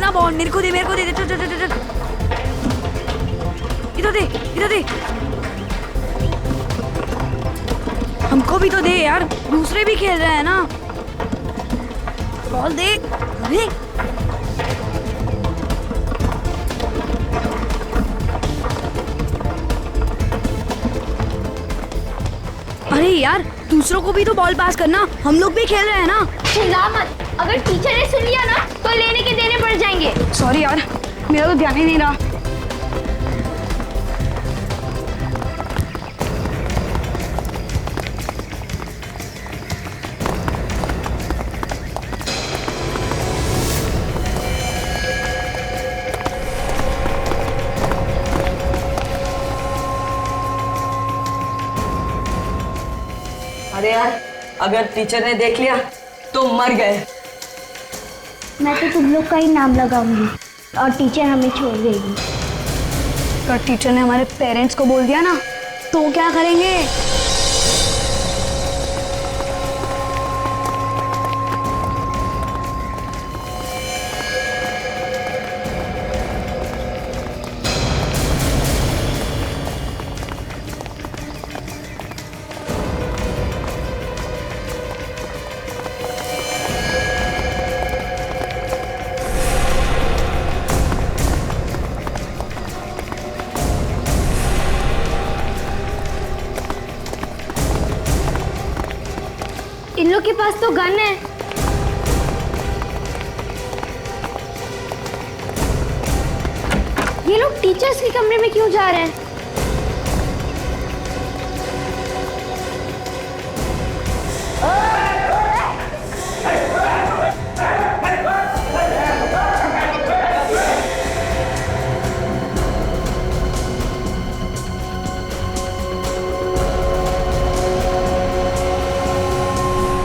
ना बॉल, मेरे को दे, मेरे को दे, चल चल चल चल, इधर दे, इधर दे, हमको भी तो दे यार, दूसरे भी खेल रहे हैं ना। बॉल दे, अरे अरे यार, दूसरों को भी तो बॉल पास करना, हम लोग भी खेल रहे हैं ना। चिल्ला मत, अगर टीचर ने सुन लिया ना तो लेने के देने पड़ जाएंगे। सॉरी यार, मेरा तो ध्यान ही नहीं रहा। अरे यार, अगर टीचर ने देख लिया तो मर गए। मैं तो तुम लोग का ही नाम लगाऊंगी और टीचर हमें छोड़ देगी। अगर टीचर ने हमारे पेरेंट्स को बोल दिया ना तो क्या करेंगे? इन लोग के पास तो गन है। ये लोग टीचर्स के कमरे में क्यों जा रहे हैं?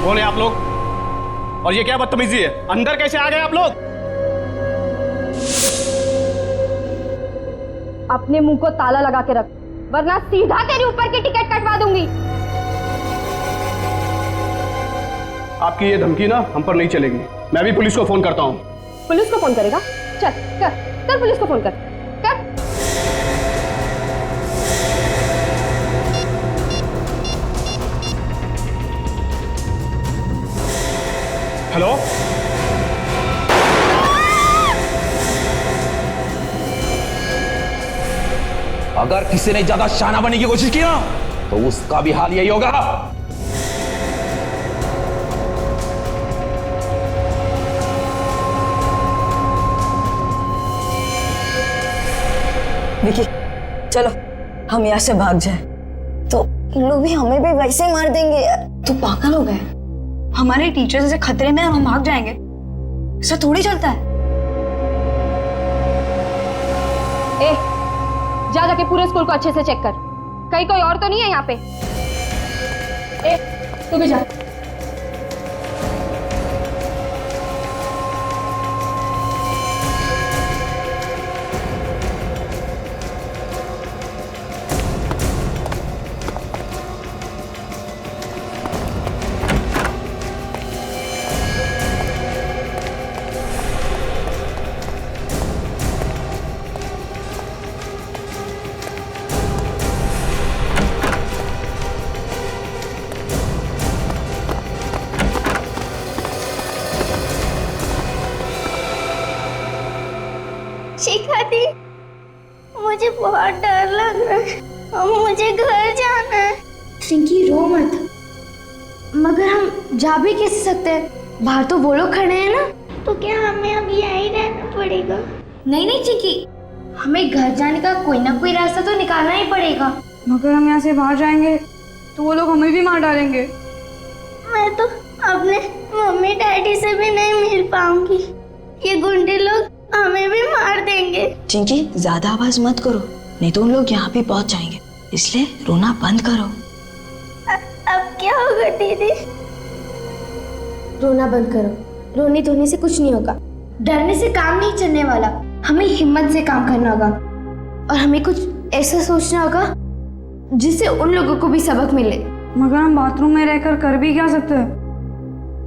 कौन है आप लोग? और ये क्या बदतमीजी है? अंदर कैसे आ गए आप लोग? अपने मुंह को ताला लगा के रख, वरना सीधा तेरे ऊपर की टिकट कटवा दूंगी। आपकी ये धमकी ना हम पर नहीं चलेगी। मैं भी पुलिस को फोन करता हूँ। पुलिस को फोन करेगा? चल कर पुलिस को फोन कर। हेलो, अगर किसी ने ज्यादा शाना बनने की कोशिश की ना तो उसका भी हाल यही होगा। विकी, चलो हम यहाँ से भाग जाएं। तो इन लोग भी हमें भी वैसे ही मार देंगे यार। तो पागल हो गए? हमारे टीचर जैसे खतरे में हम भाग जाएंगे? ऐसा थोड़ी चलता है। ए, जाके पूरे स्कूल को अच्छे से चेक कर, कहीं कोई और तो नहीं है यहाँ पे। ए, तू भी जा। शिखा दी, मुझे बहुत डर लग रहा है और मुझे घर जाना है। चिंकी रो मत, मगर हम जा भी कैसे सकते हैं? बाहर तो वो लोग खड़े हैं ना। तो क्या हमें अब यहीं रहना पड़ेगा? नहीं चिंकी, हमें घर जाने का कोई ना कोई रास्ता तो निकालना ही पड़ेगा। मगर हम यहाँ से बाहर जाएंगे तो वो लोग हमें भी मार डालेंगे। मैं तो अपने मम्मी डैडी से भी नहीं मिल पाऊंगी, ये गुंडे लोग हमें भी मार देंगे। चिंकी, ज्यादा आवाज मत करो, नहीं तो उन लोग यहाँ भी पहुंच जाएंगे, इसलिए रोना बंद करो। अब क्या होगा दीदी? रोना बंद करो, रोने धोने से कुछ नहीं होगा, डरने से काम नहीं चलने वाला। हमें हिम्मत से काम करना होगा और हमें कुछ ऐसा सोचना होगा जिससे उन लोगों को भी सबक मिले। मगर हम बाथरूम में रहकर कर भी क्या सकते हैं?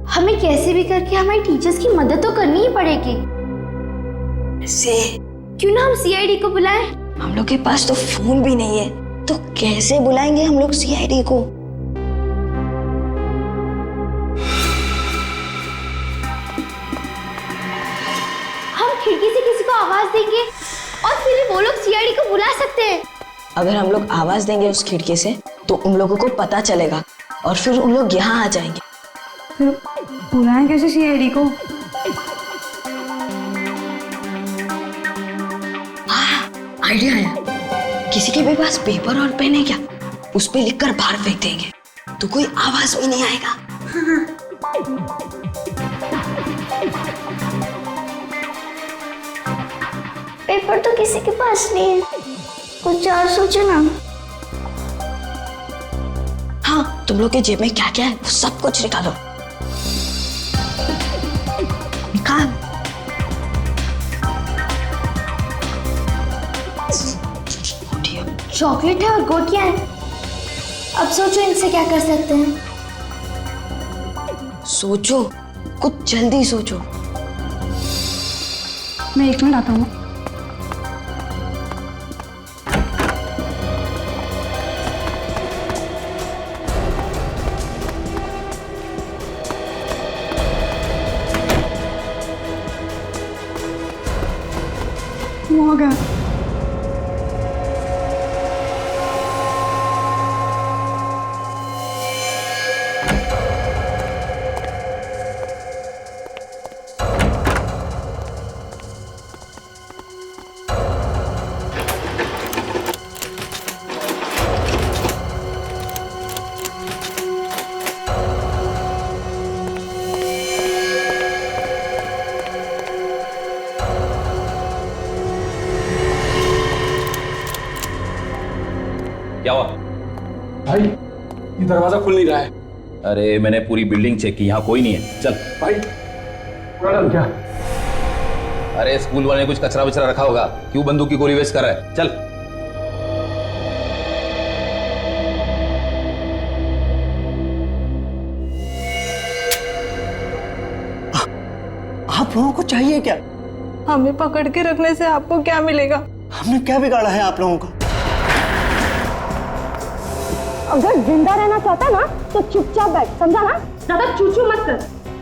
हमें कैसे भी करके हमारे टीचर्स की मदद तो करनी ही पड़ेगी। से क्यों ना हम सीआईडी को बुलाएं? हम लोग के पास तो फोन भी नहीं है, तो कैसे बुलाएंगे हम लोग सीआईडी को? हम खिड़की से किसी को आवाज देंगे और फिर वो लोग सीआईडी को बुला सकते हैं। अगर हम लोग आवाज देंगे उस खिड़की से तो उन लोगों को पता चलेगा और फिर उन लोग यहाँ आ जाएंगे। फिर बुलाएं कैसे सीआईडी को? आइडिया आया। किसी के भी पास पेपर और पेन है क्या? उस पे लिखकर बाहर फेंक देंगे तो कोई आवाज भी नहीं आएगा। पेपर तो किसी के पास नहीं है, कुछ और सोचो ना। हाँ, तुम लोग के जेब में क्या क्या है वो सब कुछ निकालो। निकाल। चॉकलेट है और गोटियां हैं। अब सोचो इनसे क्या कर सकते हैं। सोचो, कुछ जल्दी सोचो। मैं 1 मिनट आता हूँ। वो आ गया। क्या हुआ? भाई ये दरवाजा खुल नहीं रहा है। अरे मैंने पूरी बिल्डिंग चेक की, यहाँ कोई नहीं है। चल भाई मैडम क्या? अरे स्कूल वाले ने कुछ कचरा वचरा रखा होगा, क्यों बंदूक की गोली वेस्ट कर रहा है? चल। आप लोगों को चाहिए क्या? हमें पकड़ के रखने से आपको क्या मिलेगा? हमने क्या बिगाड़ा है आप लोगों का? अगर जिंदा रहना चाहता ना तो चुपचाप बैठ, समझा ना? ज्यादा चूचू मत कर।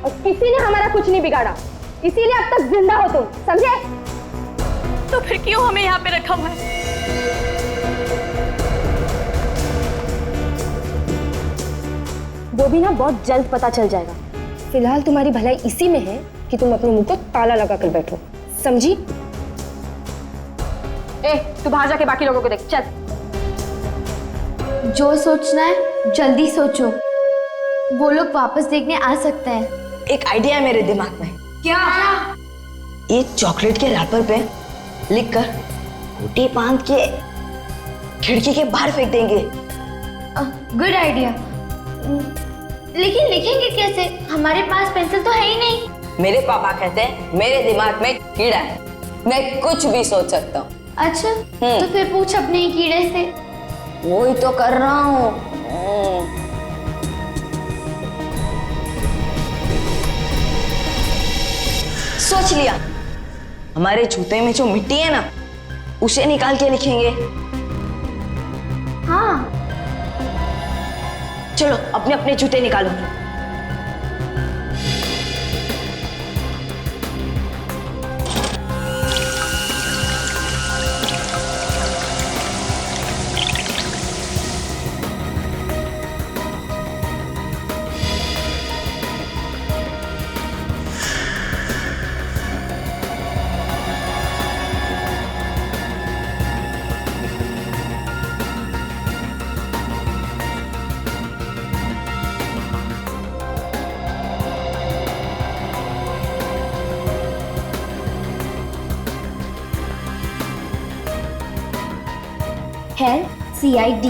और किसी ने हमारा कुछ नहीं बिगाड़ा, इसीलिए अब तक जिंदा हो तुम, समझे? तो फिर क्यों हमें यहाँ पे रखा हुआ है? वो भी ना बहुत जल्द पता चल जाएगा। फिलहाल तुम्हारी भलाई इसी में है कि तुम अपने मुंह को ताला लगा कर बैठो, समझी? ए, तू बाहर जाके बाकी लोगों को देख, चल। जो सोचना है जल्दी सोचो, वो लोग वापस देखने आ सकते हैं। एक आइडिया है मेरे दिमाग में। क्या? एक चॉकलेट के रैपर पे लिखकर गोटी बांध के खिड़की के बाहर फेंक देंगे। Good idea. लेकिन लिखेंगे कैसे? हमारे पास पेंसिल तो है ही नहीं। मेरे पापा कहते हैं मेरे दिमाग में कीड़ा है, मैं कुछ भी सोच सकता हूँ। अच्छा, तो फिर पूछ अपने ही कीड़े से। वो ही तो कर रहा हूँ। सोच लिया, हमारे जूते में जो मिट्टी है ना उसे निकाल के लिखेंगे। हाँ, चलो अपने अपने जूते निकालो। है CID।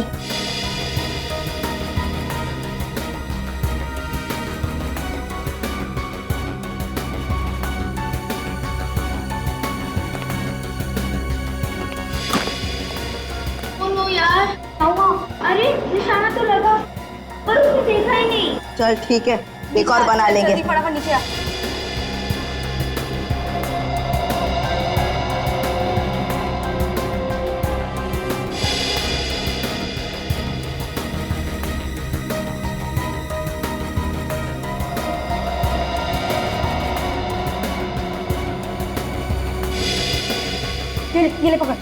नो यार, अरे निशाना तो लगा पर उसने देखा ही नहीं। चल ठीक है, एक और बना लेंगे। फटाफट नीचे आ। ये ले पकड़।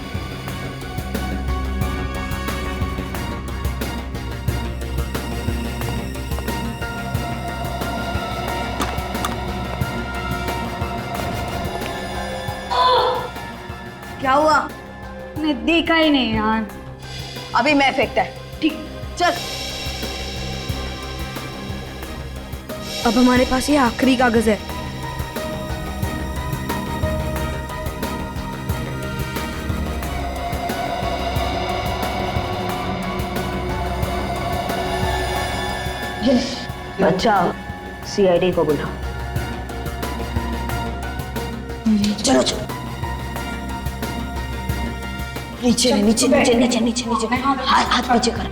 क्या हुआ? मैं देखा ही नहीं यार। अभी मैं फेंकता है। ठीक, चल। अब हमारे पास ये आखिरी कागज है। बच्चा सीआईडी को बुलाओ। चलो चलो नीचे नीचे नीचे नीचे नीचे नीचे हाथ पीछे कर।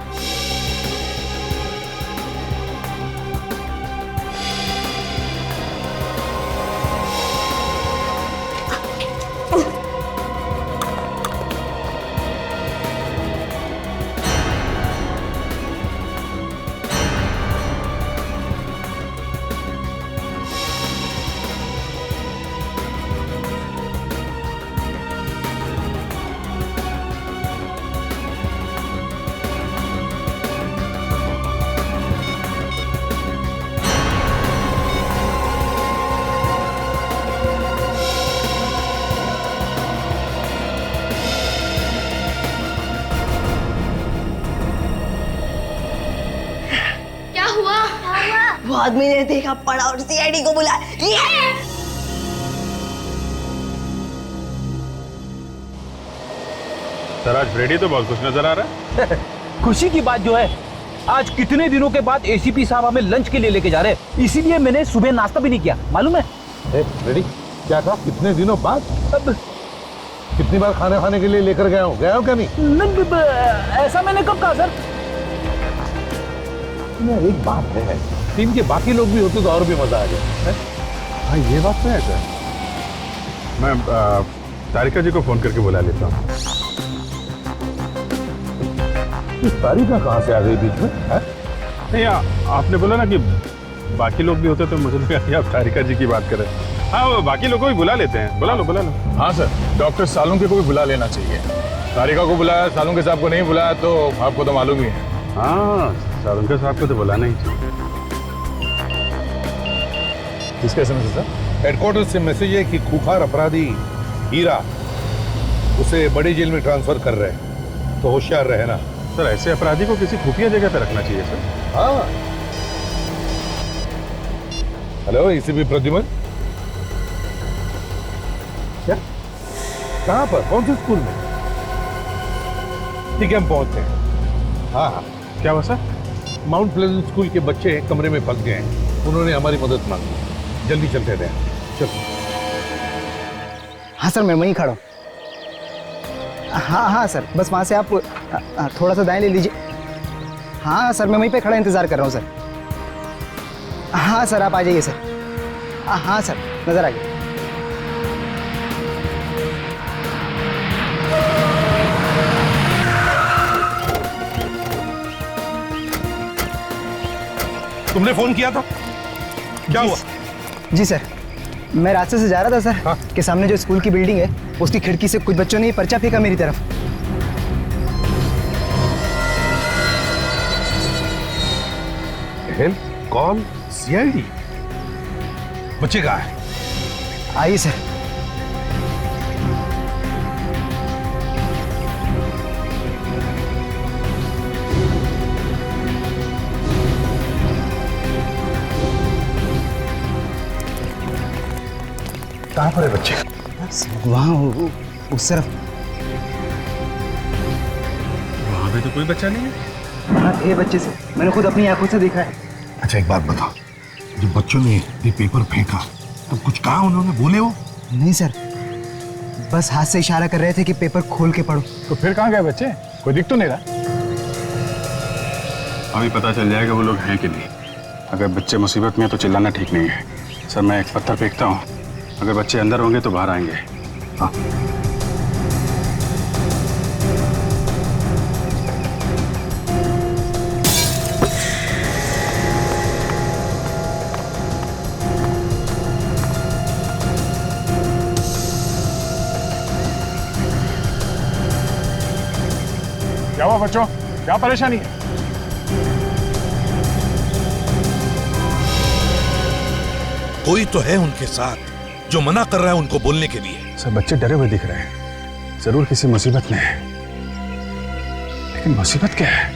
वो आदमी ने देखा, पड़ा और सीआईडी को बुलाया। सर आज फ्रेडी तो बहुत खुश नजर आ रहा है। खुशी की बात जो है, आज कितने दिनों के बाद एसीपी साहब हमें लंच के लिए लेके जा रहे हैं, इसीलिए मैंने सुबह नाश्ता भी नहीं किया, मालूम है? फ्रेडी क्या कहा, कितने दिनों बाद? अब कितनी बार खाने के लिए लेकर गया हूँ क्या नहीं? ऐसा मैंने कब कहा सर? एक बात है, टीम के बाकी लोग भी होते तो और भी मजा आ जाए। हाँ ये बात तो है सर। मैं तारिका जी को फोन करके बुला लेता हूँ। तारिका कहाँ से आ गई बीच में? नहीं आपने बोला ना कि बाकी लोग भी होते तो मुझे लगा कि आप तारिका जी की बात कर रहे हैं। हाँ वो बाकी लोगों को भी बुला लेते हैं, बुला लो। हाँ सर, डॉक्टर सालुंके को भी बुला लेना चाहिए। तारिका को बुलाया, सालुंके साहब को नहीं बुलाया तो आपको तो मालूम ही है। हाँ सालुंके साहब को तो बुलाना ही चाहिए। किसका एसएमएस है सर? हेडक्वार्टर से मैसेज है कि खूंखार अपराधी हीरा उसे बड़ी जेल में ट्रांसफर कर रहे हैं, तो होशियार रहे ना। सर ऐसे अपराधी को किसी खुफिया जगह पे रखना चाहिए सर। हाँ हेलो एसीपी प्रद्युमन, क्या कहाँ पर, कौन से स्कूल में? ठीक है हम पहुंचते हैं। हाँ क्या हुआ सर? माउंट प्लेजेंट स्कूल के बच्चे कमरे में फंस गए हैं, उन्होंने हमारी मदद मांगी, जल्दी चलते रहे। चलो। हाँ सर मैं वहीं खड़ा हूँ। हाँ सर, बस वहाँ से आप थोड़ा सा दाएं ले लीजिए। हाँ सर मैं वहीं पे खड़ा इंतज़ार कर रहा हूँ सर। हाँ सर आप आ जाइए सर। हाँ सर नज़र आ गया। तुमने फोन किया था, क्या हुआ? जी सर, मैं रास्ते से जा रहा था सर। हाँ? के सामने जो स्कूल की बिल्डिंग है उसकी खिड़की से कुछ बच्चों ने पर्चा फेंका मेरी तरफ। हेल्प कॉल सीआईडी, बच्चे कहाँ है? आइए सर। कहाँ पर है बच्चे? वहाँ उस तरफ। वहाँ पे तो कोई बच्चा नहीं है। हाँ थे बच्चे से, मैंने खुद अपनी आंखों से देखा है। अच्छा एक बात बताओ, जब बच्चों ने ये पेपर फेंका तो कुछ कहा उन्होंने, बोले वो? नहीं सर, बस हाथ से इशारा कर रहे थे कि पेपर खोल के पढ़ो। तो फिर कहाँ गए बच्चे? कोई दिख तो नहीं रहा। अभी पता चल जाएगा वो लोग हैं कि नहीं। अगर बच्चे मुसीबत में हैं तो चिल्लाना ठीक नहीं है। सर मैं एक पत्थर फेंकता हूँ, अगर बच्चे अंदर होंगे तो बाहर आएंगे। हाँ क्या हुआ बच्चों, क्या परेशानी है? कोई तो है उनके साथ जो मना कर रहा है उनको बोलने के लिए। सब बच्चे डरे हुए दिख रहे हैं, जरूर किसी मुसीबत में है। लेकिन मुसीबत क्या है?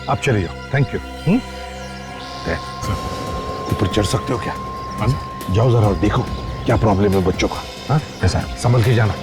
आप चले जाओ, थैंक यू। ऊपर चढ़ सकते हो क्या? जाओ जरा और देखो क्या प्रॉब्लम है बच्चों का। हाँ ऐसा संभल के जाना।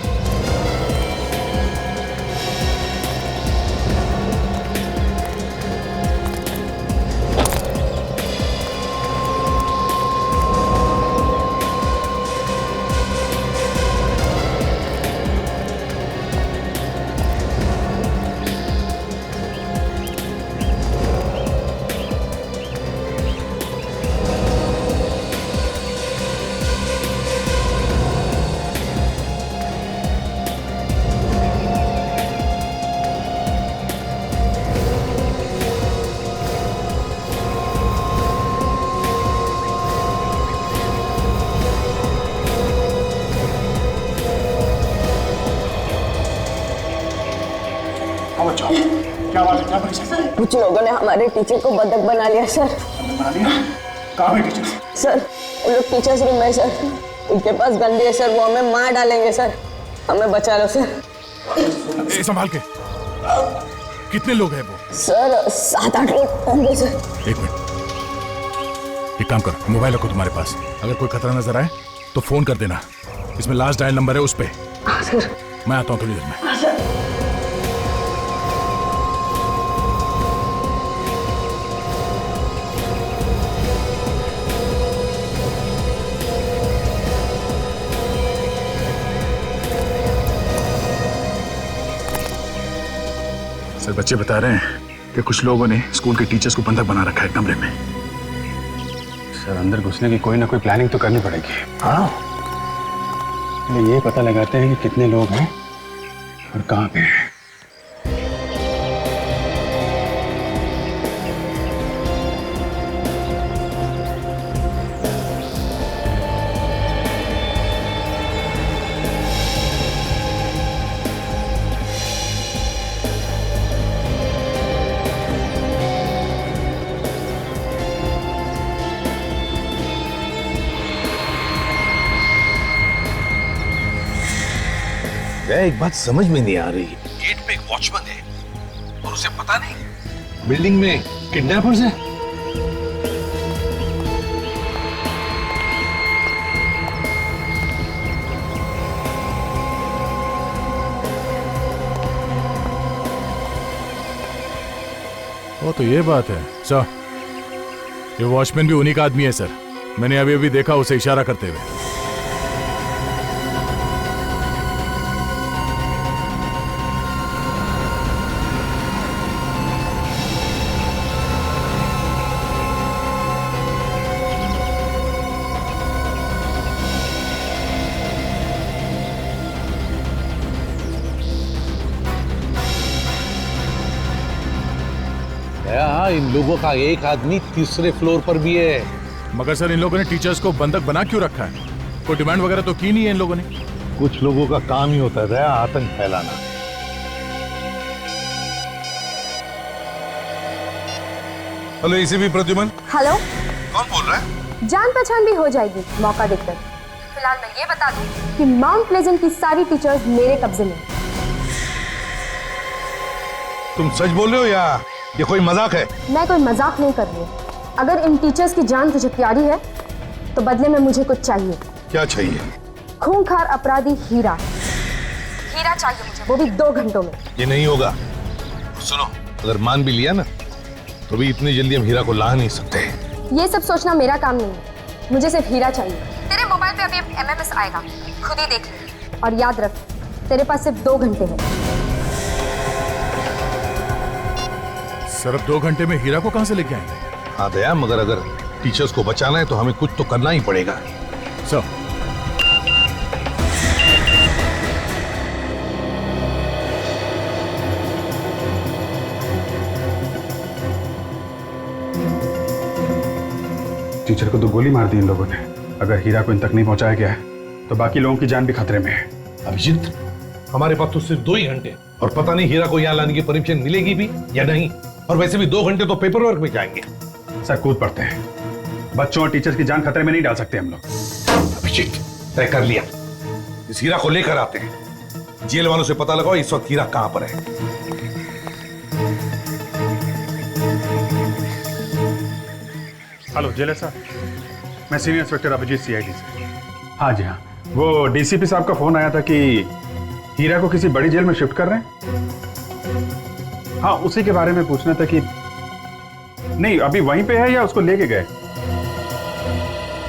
क्या बात है, क्या परेशानी? कुछ लोगों ने हमारे टीचर को बंधक बना लिया सर। बना लिया? कहाँ है टीचर? सर वो लोग टीचर्स रूम में सर, उनके पास गंदी है सर, वो हमें मार डालेंगे सर, हमें बचा लो सर। संभाल के। कितने लोग हैं वो? सर 7-8 लोग होंगे सर। एक मिनट, एक काम कर, मोबाइल रखो तुम्हारे पास, अगर कोई खतरा नजर आए तो फोन कर देना, इसमें लास्ट डायल नंबर है उस पे। सर मैं आता हूँ थोड़ी देर में। सर बच्चे बता रहे हैं कि कुछ लोगों ने स्कूल के टीचर्स को बंधक बना रखा है कमरे में। सर अंदर घुसने की कोई ना कोई प्लानिंग तो करनी पड़ेगी। हाँ ये पता लगाते हैं कि कितने लोग हैं और कहाँ पे हैं। एक बात समझ में नहीं आ रही, गेट पे एक वॉचमैन है और उसे पता नहीं बिल्डिंग में किडनैपर्स हैं। वो तो ये बात है सर, ये वॉचमैन भी उन्हीं का आदमी है सर, मैंने अभी अभी देखा उसे इशारा करते हुए। हाँ, इन लोगों का एक आदमी तीसरे फ्लोर पर भी है। मगर सर इन लोगों ने टीचर्स को बंधक बना क्यों रखा है? कोई डिमांड वगैरह तो की नहीं है इन लोगों ने। कुछ लोगों का काम ही होता है आतंक फैलाना। Hello ACP Pradyuman. हेलो, कौन बोल रहा है? जान पहचान भी हो जाएगी मौका देखकर। फिलहाल मैं ये बता दूं कि माउंट प्लेजेंट की सारी टीचर्स मेरे कब्जे में। तुम सच बोल रहे हो या ये कोई मजाक है? मैं कोई मजाक नहीं कर रही। अगर इन टीचर्स की जान तुझे प्यारी है तो बदले में मुझे कुछ चाहिए। क्या चाहिए? खूंखार अपराधी हीरा चाहिए मुझे, वो भी 2 घंटों में। ये नहीं होगा। सुनो, अगर मान भी लिया ना तो भी इतनी जल्दी हम हीरा को ला नहीं सकते। ये सब सोचना मेरा काम नहीं है, मुझे सिर्फ हीरा चाहिए। तेरे मोबाइल पे अभी MMS आएगा, खुद ही देख ले। और याद रख, तेरे पास सिर्फ 2 घंटे हैं। सर अब 2 घंटे में हीरा को कहां से लेके आएंगे? हाँ दया, मगर अगर टीचर्स को बचाना है तो हमें कुछ तो करना ही पड़ेगा। सर टीचर को तो गोली मार दी इन लोगों ने। अगर हीरा को इन तक नहीं पहुंचाया गया है तो बाकी लोगों की जान भी खतरे में है। अभिजीत, हमारे पास तो सिर्फ 2 ही घंटे और पता नहीं हीरा को यहाँ लाने की परमिशन मिलेगी भी या नहीं। और वैसे भी 2 घंटे तो पेपर वर्क में जाएंगे। सर कूद पड़ते हैं, बच्चों और टीचर्स की जान खतरे में नहीं डाल सकते हम लोग। अभिजीत तय कर लिया, इस हीरा को लेकर आते हैं। जेल वालों से पता लगाओ इस वक्त हीरा कहां पर है। हेलो जेलर साहब, मैं सीनियर इंस्पेक्टर अभिजीत सीआईडी से। हाँ जी हाँ, वो डीसीपी साहब का फोन आया था कि हीरा को किसी बड़ी जेल में शिफ्ट कर रहे हैं। हाँ, उसी के बारे में पूछना था कि नहीं अभी वहीं पे है या उसको लेके गए।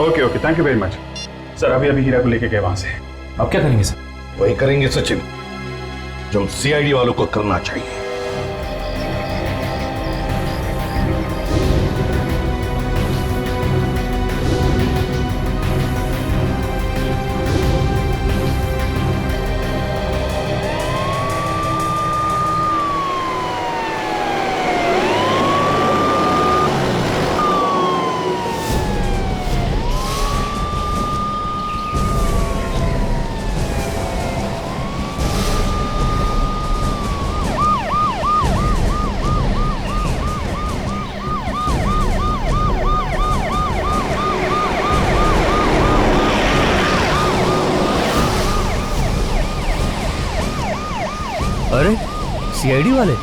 Okay okay, thank you very much sir. अभी अभी हीरा को लेके गए वहां से। अब क्या करेंगे सर? वही करेंगे सचिन जो सीआईडी वालों को करना चाहिए। अरे सीआईडी वाले।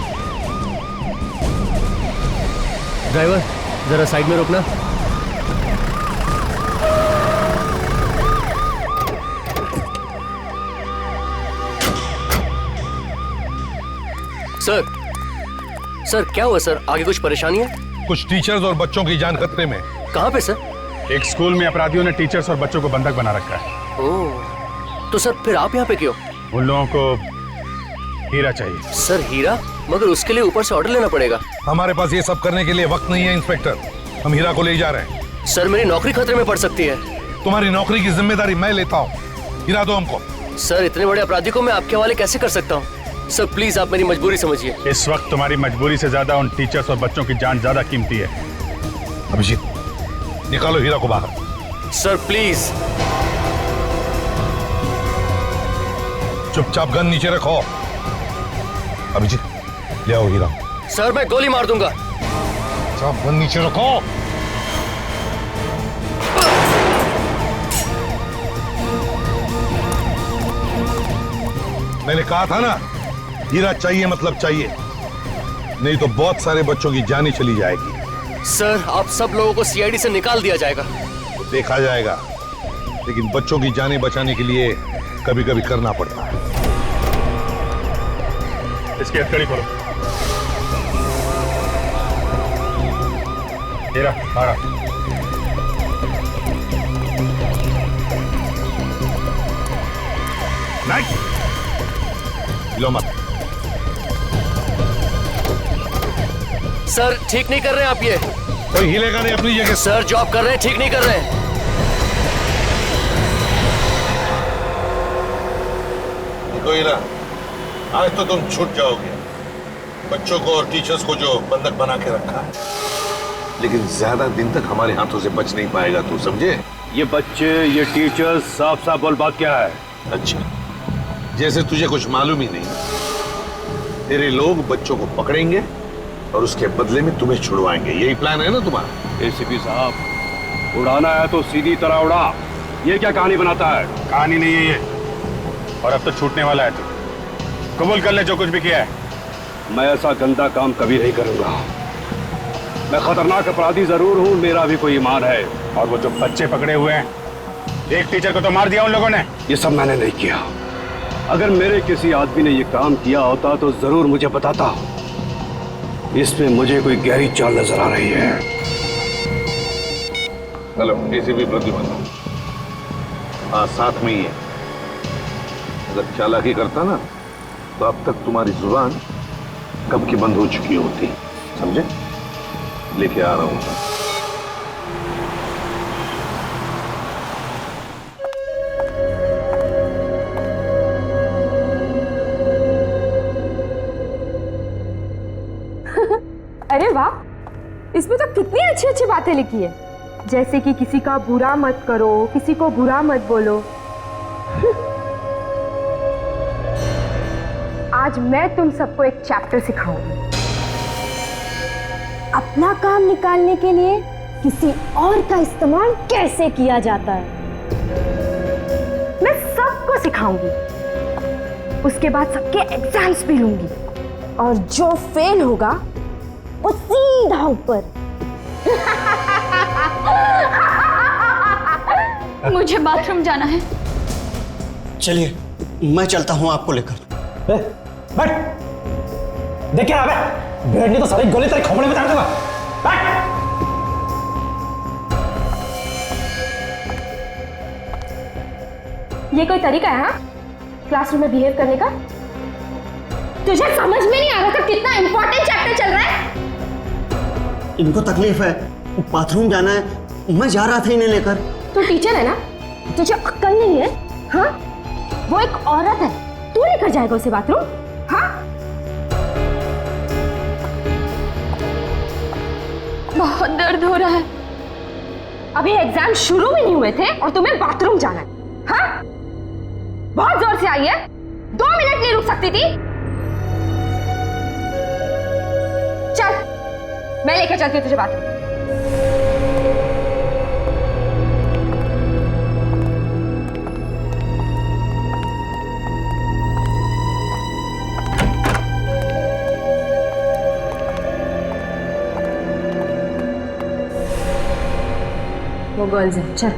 ड्राइवर जरा साइड में रोकना। सर क्या हुआ सर? आगे कुछ परेशानी है? कुछ टीचर्स और बच्चों की जान खतरे में। कहाँ पे सर? एक स्कूल में अपराधियों ने टीचर्स और बच्चों को बंधक बना रखा है। ओह, तो सर फिर आप यहाँ पे क्यों? उन लोगों को हीरा चाहिए। सर हीरा? मगर उसके लिए ऊपर से ऑर्डर लेना पड़ेगा। हमारे पास ये सब करने के लिए वक्त नहीं है इंस्पेक्टर। हम हीरा को ले जा रहे हैं। सर मेरी नौकरी खतरे में पड़ सकती है। तुम्हारी नौकरी की जिम्मेदारी मैं लेता हूँ। हीरा दो हमको। सर इतने बड़े अपराधी को मैं आपके हवाले कैसे कर सकता हूँ? सर प्लीज आप मेरी मजबूरी समझिए। इस वक्त तुम्हारी मजबूरी से ज्यादा उन टीचर्स और बच्चों की जान ज्यादा कीमती है। अभिजीत निकालो हीरा को बाहर। Sir please. चुपचाप गन नीचे रखो। अभिजीत ले आओ हीरा। सर मैं गोली मार दूंगा। चुप गन नीचे रखो। मैंने कहा था ना हीरा चाहिए मतलब चाहिए, नहीं तो बहुत सारे बच्चों की जान ही चली जाएगी। सर आप सब लोगों को सीआईडी से निकाल दिया जाएगा। तो देखा जाएगा, लेकिन बच्चों की जानें बचाने के लिए कभी कभी करना पड़ता है। इसकी हथकड़ी खोलो। हीरा मारा। नहीं लो मत। सर ठीक नहीं कर रहे हैं आप ये। कोई हिलेगा नहीं अपनी जगह। सर जो आप कर रहे हैं ठीक नहीं कर रहे हैं। देखो हीरा, आज तो तुम छूट जाओगे। बच्चों को और टीचर्स को जो बंधक बना के रखा है, लेकिन ज्यादा दिन तक हमारे हाथों से बच नहीं पाएगा, तू समझे? ये बच्चे, ये टीचर्स, साफ साफ बोल बात क्या है? अच्छा, जैसे तुझे कुछ मालूम ही नहीं। तेरे लोग बच्चों को पकड़ेंगे और उसके बदले में तुम्हें छुड़वाएंगे। यही प्लान है ना तुम्हारा? एसीपी साहब, उड़ाना है तो सीधी तरह उड़ा। ये क्या कहानी बनाता है? कहानी नहीं है ये, और अब तो छूटने वाला है। तू कबूल कर ले जो कुछ भी किया है। मैं ऐसा गंदा काम कभी नहीं करूंगा। मैं खतरनाक अपराधी जरूर हूं, मेरा भी कोई ईमान है। और वो जो बच्चे पकड़े हुए हैं, एक टीचर को तो मार दिया उन लोगों ने। ये सब मैंने नहीं किया। अगर मेरे किसी आदमी ने ये काम किया होता तो जरूर मुझे बताता। इसमें मुझे कोई गहरी चाल नजर आ रही है। Hello ACP Pradyuman. हाँ साथ में ही है। अगर चालाकी करता ना तो अब तक तुम्हारी जुबान कब की बंद हो चुकी होती, समझे? लेके आ रहा हूं। अरे वाह, इसमें तो कितनी अच्छी अच्छी बातें लिखी है, जैसे कि किसी का बुरा मत करो, किसी को बुरा मत बोलो। आज मैं तुम सबको एक चैप्टर सिखाऊंगी। अपना काम निकालने के लिए किसी और का इस्तेमाल कैसे किया जाता है, मैं सबको सिखाऊंगी। उसके बाद सबके एग्जाम्स भी लूंगी और जो फेल होगा वो सीधा ऊपर। मुझे बाथरूम जाना है। चलिए मैं चलता हूँ आपको लेकर। बैठ देख क्या है, भेड़नी तो सारी गोली तेरे खोपड़े में डाल दूंगा। बैठ। ये कोई तरीका है हाँ क्लासरूम में बिहेव करने का? तुझे समझ में नहीं आ रहा था कितना इंपॉर्टेंट चैप्टर चल रहा है? इनको तकलीफ है, बाथरूम जाना है, मैं जा रहा था इन्हें लेकर। तू टीचर है ना, तुझे अक्ल नहीं है? हाँ वो एक औरत है, तू लेकर जाएगा उसे बाथरूम? हाँ बहुत दर्द हो रहा है। अभी एग्जाम शुरू भी नहीं हुए थे और तुम्हें बाथरूम जाना है? हाँ बहुत जोर से आई है, 2 मिनट नहीं रुक सकती थी? चल मैं लेकर चलती हूँ तुझे बाथरूम। वो गर्ल्स है, चल।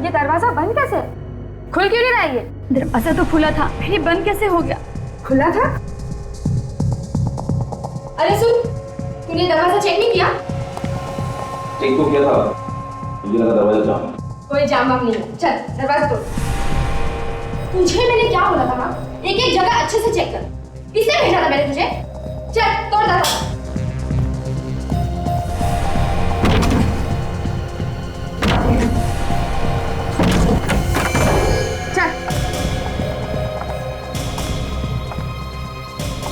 ये दरवाजा बंद कैसे? खुल क्यों नहीं रहा है ये? दरवाजा तो खुला था, फिर ये बंद कैसे हो गया? खुला था? अरे सुन, तूने दरवाजा चेक नहीं किया? चेक तो किया था, मुझे लगा दरवाजा जाम। कोई जाम वाम नहीं है, चल दरवाजा तोड़। तुझे मैंने क्या बोला था ना, एक एक जगह अच्छे से चेक कर। किसने भेजा था मैंने तुझे? चल तोड़ दरवाजा।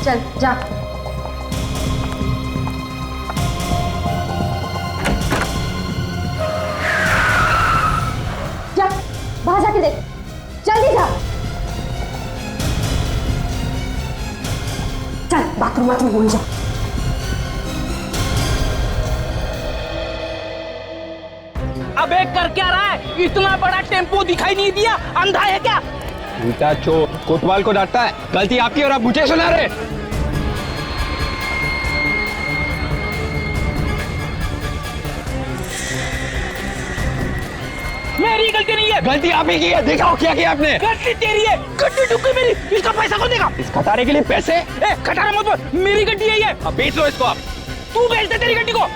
चल जा। जा बाहर जाके देख, जल्दी जा। चल बाथरूम भूल जा। अबे कर क्या रहा है? इतना बड़ा टेम्पो दिखाई नहीं दिया? अंधा है क्या? उल्टा चोर कोतवाल को डांटता है, गलती आपकी और आप मुझे सुना रहे। मेरी गलती नहीं है। गलती आप ही की है, दिखाओ क्या किया आपने। गलती तेरी है, गड्डी डुक गई मेरी। इसका पैसा कौन देगा? इस खटारे के लिए पैसे? ए खटारा मत बोल, मेरी गड्डी है ये। अब बेच लो इसको आप। तू बेच दे तेरी गड्डी को।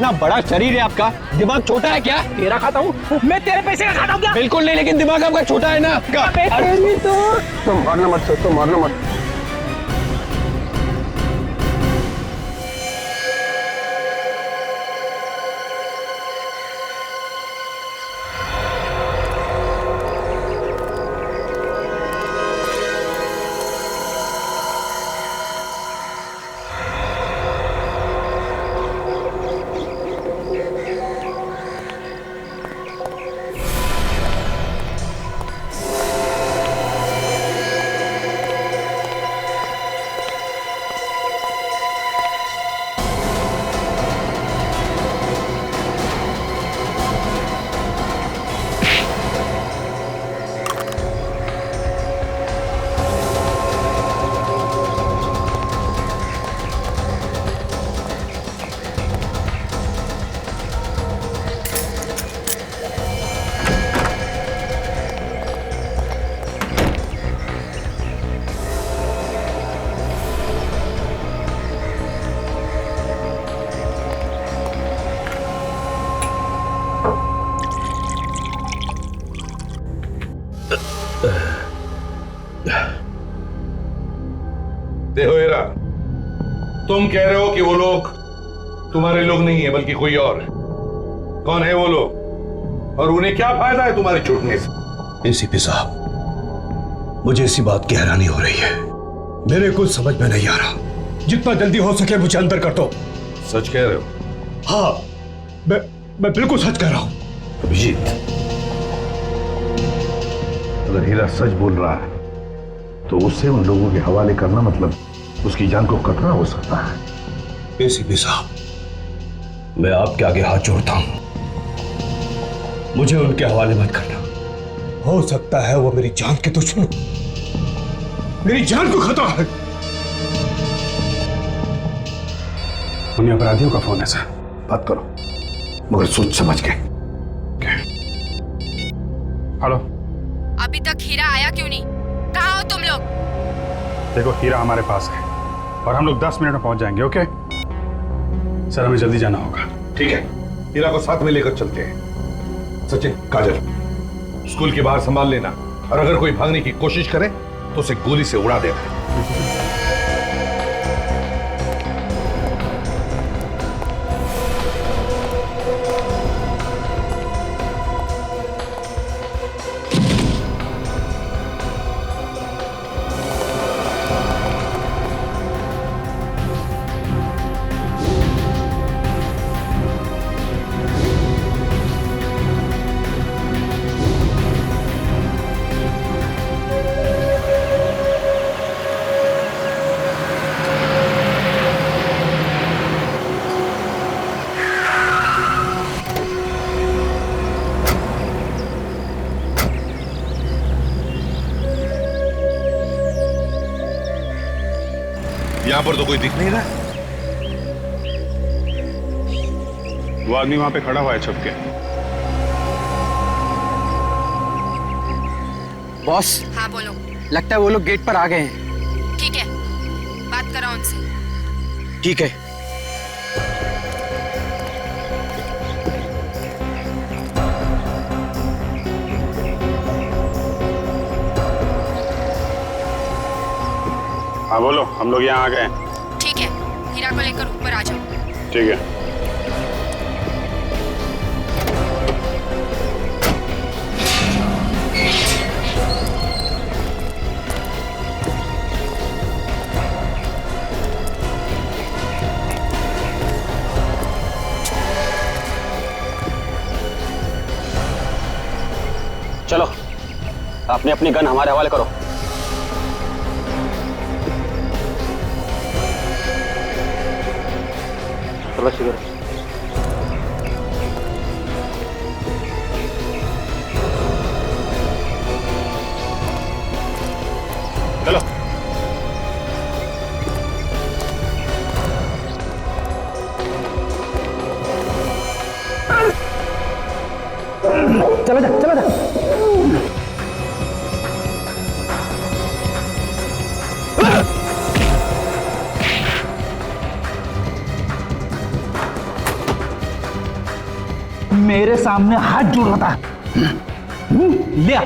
ना बड़ा शरीर है आपका, दिमाग छोटा है क्या? तेरा खाता हूँ मैं, तेरे पैसे का खाता हूँ क्या? बिल्कुल नहीं, लेकिन दिमाग आपका छोटा है ना। तो मारना मत, तो मारना मत। देखो हीरा, तुम कह रहे हो कि वो लोग तुम्हारे लोग नहीं है बल्कि कोई और। कौन है वो लोग और उन्हें क्या फायदा है तुम्हारे छूटने से? एसीपी साहब, मुझे इसी बात की हैरानी हो रही है। मेरे कुछ समझ में नहीं आ रहा जितना जल्दी हो सके मुझे अंदर कर दो। सच कह रहे हो? हाँ, मैं बिल्कुल सच कह रहा हूं। अभिजीत, अगर हीरा सच बोल रहा है तो उसे उन लोगों के हवाले करना मतलब उसकी जान को खतरा हो सकता है। एसीपी साहब, मैं आपके आगे हाथ जोड़ता हूं, मुझे उनके हवाले मत करना। हो सकता है वो मेरी जान के दुश्मन, मेरी जान को खतरा है। उन्हें अपराधियों का फोन है सर। बात करो, मगर सोच समझ के। हेलो, अभी तक हीरा आया क्यों नहीं? कहाँ हो तुम लोग? देखो हीरा हमारे पास है और हम लोग 10 मिनट में पहुंच जाएंगे। ओके सर, हमें जल्दी जाना होगा। ठीक है, हीरा को साथ में लेकर चलते हैं। सचिन, काजल, स्कूल के बाहर संभाल लेना, और अगर कोई भागने की कोशिश करे तो उसे गोली से उड़ा देना। यहां पर तो कोई दिख नहीं रहा। वो आदमी वहां पे खड़ा हुआ है छुप के। बॉस, हाँ बोलो। लगता है वो लोग गेट पर आ गए हैं। ठीक है, बात करो उनसे। ठीक है। हाँ बोलो, हम लोग यहाँ आ गए हैं। ठीक है, हीरा को लेकर ऊपर आ जाओ। ठीक है। चलो, अपनी अपनी गन हमारे हवाले करो। तलाशी करो। चलो। चलो जा, चलो जा। मेरे सामने हाथ जोड़ रहा था। ले आ।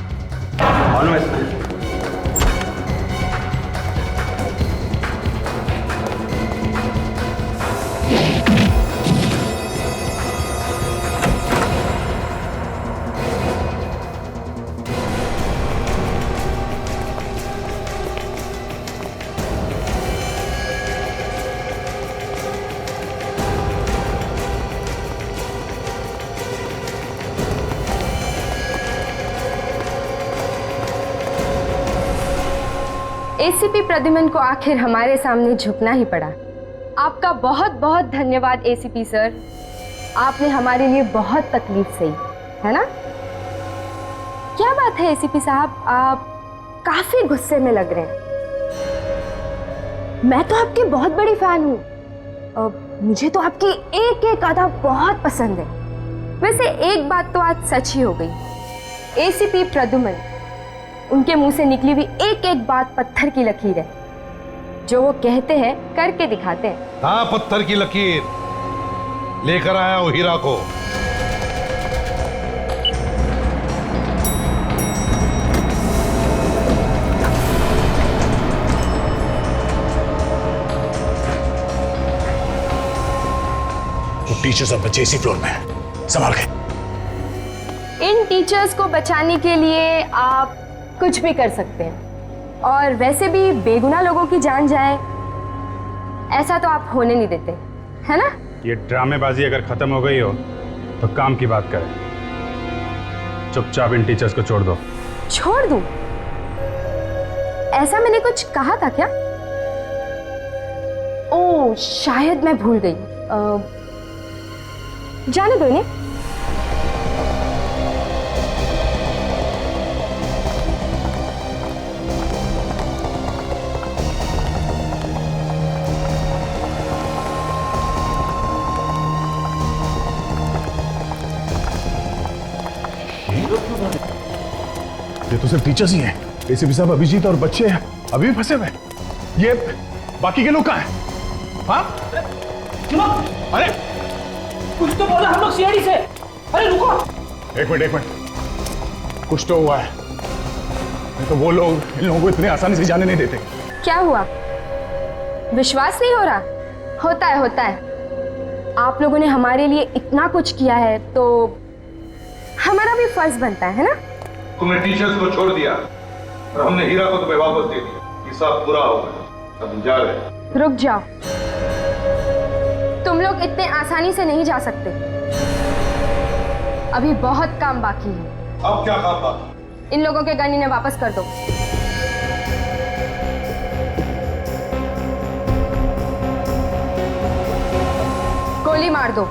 एसीपी प्रद्युमन को आखिर हमारे सामने झुकना ही पड़ा। आपका बहुत बहुत धन्यवाद एसीपी सर, आपने हमारे लिए बहुत तकलीफ सही, है ना? क्या बात है एसीपी साहब, आप काफी गुस्से में लग रहे हैं। मैं तो आपकी बहुत बड़ी फैन हूँ, मुझे तो आपकी एक एक अदा बहुत पसंद है। वैसे एक बात तो आज सच ही हो गई, एसीपी प्रद्युमन, उनके मुंह से निकली हुई एक एक बात पत्थर की लकीर है। जो वो कहते हैं करके दिखाते हैं। हाँ, पत्थर की लकीर लेकर आया हूं हीरा को। टीचर्स और बच्चे इसी फ्लोर में हैं, संभाल के। इन टीचर्स को बचाने के लिए आप कुछ भी कर सकते हैं, और वैसे भी बेगुनाह लोगों की जान जाए ऐसा तो आप होने नहीं देते, है ना? ये ड्रामेबाजी अगर खत्म हो गई हो तो काम की बात करें। चुपचाप इन टीचर्स को छोड़ दो। छोड़ दूं? ऐसा मैंने कुछ कहा था क्या? ओह, शायद मैं भूल गई। जाने दो इन्हें। ये तो सिर्फ टीचर्स ही हैं। एसीपी साहब, अभिजीत और बच्चे अभी भी फंसे हुए। ये बाकी के लोग कहाँ हैं? हाँ? अरे कुछ तो बोला हम लोग सीआईडी से। अरे रुको, एक मिनट। कुछ तो हुआ है, नहीं तो वो लोग इन लोगों को इतने आसानी से जाने नहीं देते। क्या हुआ? विश्वास नहीं हो रहा? होता है। आप लोगों ने हमारे लिए इतना कुछ किया है तो हमारा भी फर्ज बनता है ना? तुमने टीचर्स को छोड़ दिया और हमने हीरा को तुम्हें वापस दे दिया। ये सब पूरा हो गया, अब जा रहे। रुक जाओ, तुम लोग इतने आसानी से नहीं जा सकते। अभी बहुत काम बाकी है। अब क्या काम बाकी? इन लोगों के गन इन्हें वापस कर दो। गोली मार दो।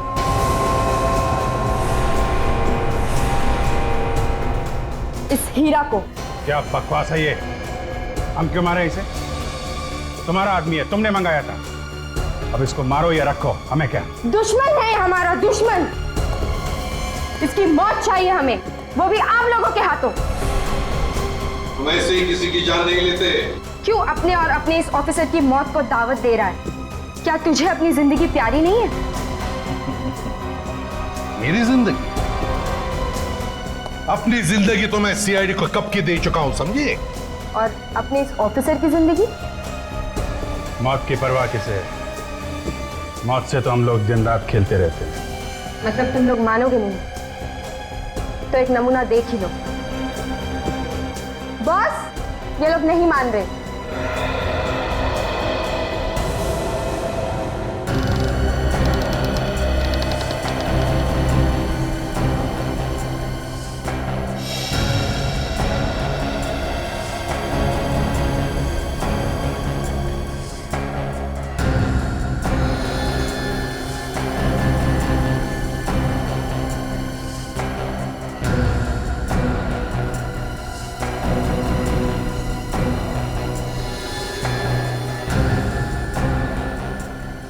इस हीरा को। क्या बकवास है ये? हम क्यों मारे इसे? तुम्हारा आदमी है, तुमने मंगाया था। अब इसको मारो या रखो, हमें क्या? दुश्मन है हमारा, दुश्मन। इसकी मौत चाहिए हमें, वो भी आप लोगों के हाथों। तुम ऐसे ही किसी की जान नहीं लेते। क्यों अपने और अपने इस ऑफिसर की मौत को दावत दे रहा है? क्या तुझे अपनी जिंदगी प्यारी नहीं है? मेरी जिंदगी? अपनी जिंदगी तो मैं सीआईडी को कब की दे चुका हूं, समझिए। और अपने इस ऑफिसर की जिंदगी? मौत की परवाह किसे? मौत से तो हम लोग दिन रात खेलते रहते हैं। मतलब तुम लोग मानोगे नहीं? तो एक नमूना देख ही लो। बॉस, ये लोग नहीं मान रहे।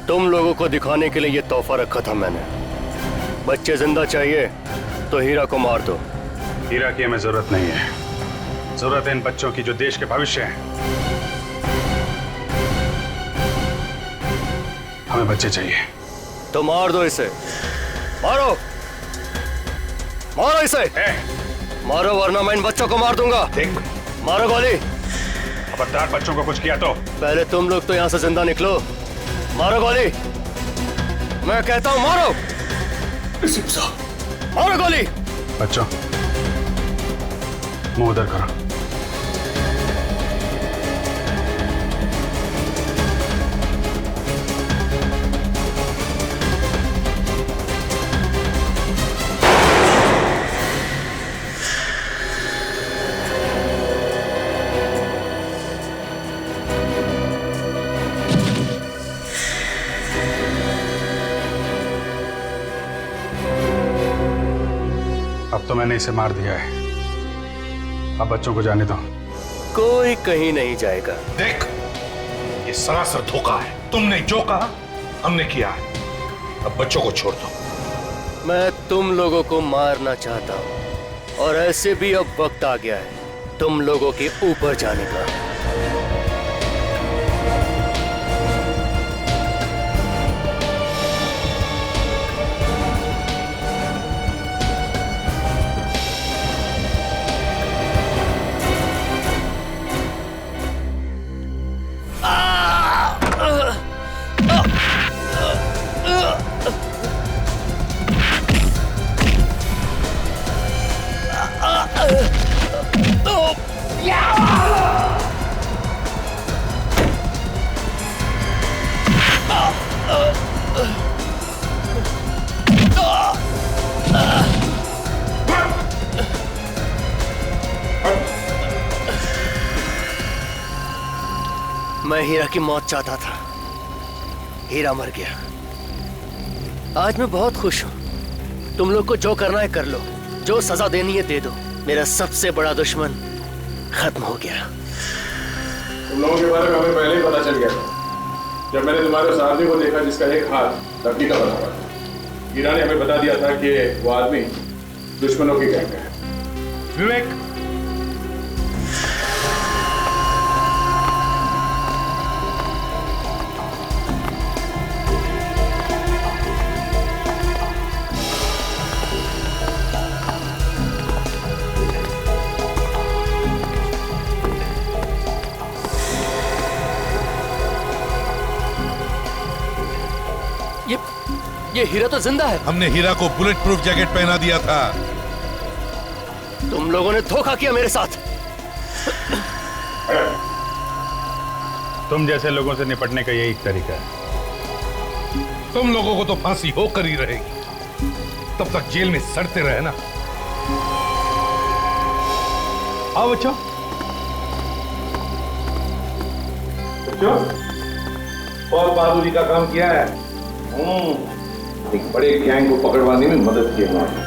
तुम लोगों को दिखाने के लिए ये तोहफा रखा था मैंने। बच्चे जिंदा चाहिए तो हीरा को मार दो। हीरा की हमें जरूरत नहीं है। जरूरत है इन बच्चों की जो देश के भविष्य हैं। हमें बच्चे चाहिए। तो मार दो इसे। मारो, मारो इसे। मारो वरना मैं इन बच्चों को मार दूंगा। मारो गोली। खबरदार बच्चों को कुछ किया तो। पहले तुम लोग तो यहाँ से जिंदा निकलो। मारो गोली, मैं कहता हूँ मारो। मारो गोली। बच्चों, मुंह उधर करो। अब तो मैंने इसे मार दिया है। अब बच्चों को जाने दो। कोई कहीं नहीं जाएगा। देख, ये सरासर धोखा है। तुमने जो कहा हमने किया है। अब बच्चों को छोड़ दो। मैं तुम लोगों को मारना चाहता हूं और ऐसे भी अब वक्त आ गया है तुम लोगों के ऊपर जाने का। मैं हीरा की मौत चाहता था, हीरा मर गया। आज मैं बहुत खुश हूं। तुम लोग को जो करना है कर लो, जो सजा देनी है दे दो। मेरा सबसे बड़ा दुश्मन खत्म हो गया। तुम लोगों के बारे में हमें पहले ही पता चल गया था जब मैंने तुम्हारे उस आदमी को देखा जिसका एक हाथ लकड़ी का बना हुआ था। हीरा ने हमें बता दिया था कि वो आदमी दुश्मनों की गैंग है। विवेक, ये हीरा तो जिंदा है। हमने हीरा को बुलेट प्रूफ जैकेट पहना दिया था। तुम लोगों ने धोखा किया मेरे साथ। तुम जैसे लोगों से निपटने का यही तरीका है। तुम लोगों को तो फांसी होकर ही रहेगी, तब तक जेल में सड़ते रहे ना। आओ बच्चों। बहुत बहादुरी का काम किया है। एक बड़े गैंग को पकड़वाने में मदद की हमारी।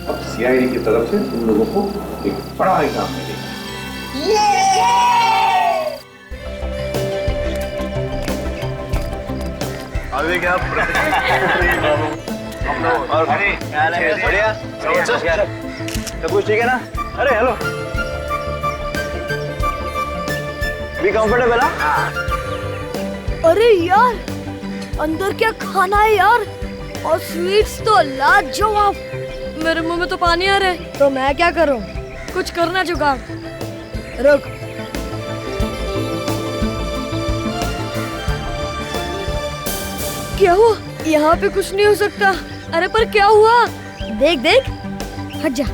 अब सीआईडी की तरफ से तुम लोगों को एक बड़ा इनाम मिलेगा। अभी क्या और बढ़िया सब कुछ ठीक है ना? अरे हेलो, भी कंफर्टेबल है? अरे यार, अंदर क्या खाना है यार, और स्वीट्स तो लाजवाब। मेरे मुंह में तो पानी आ रहा है, तो मैं क्या करूं? कुछ करना जुगाड़। रुक, क्या हुआ? यहाँ पे कुछ नहीं हो सकता। अरे पर क्या हुआ? देख देख, हट जा।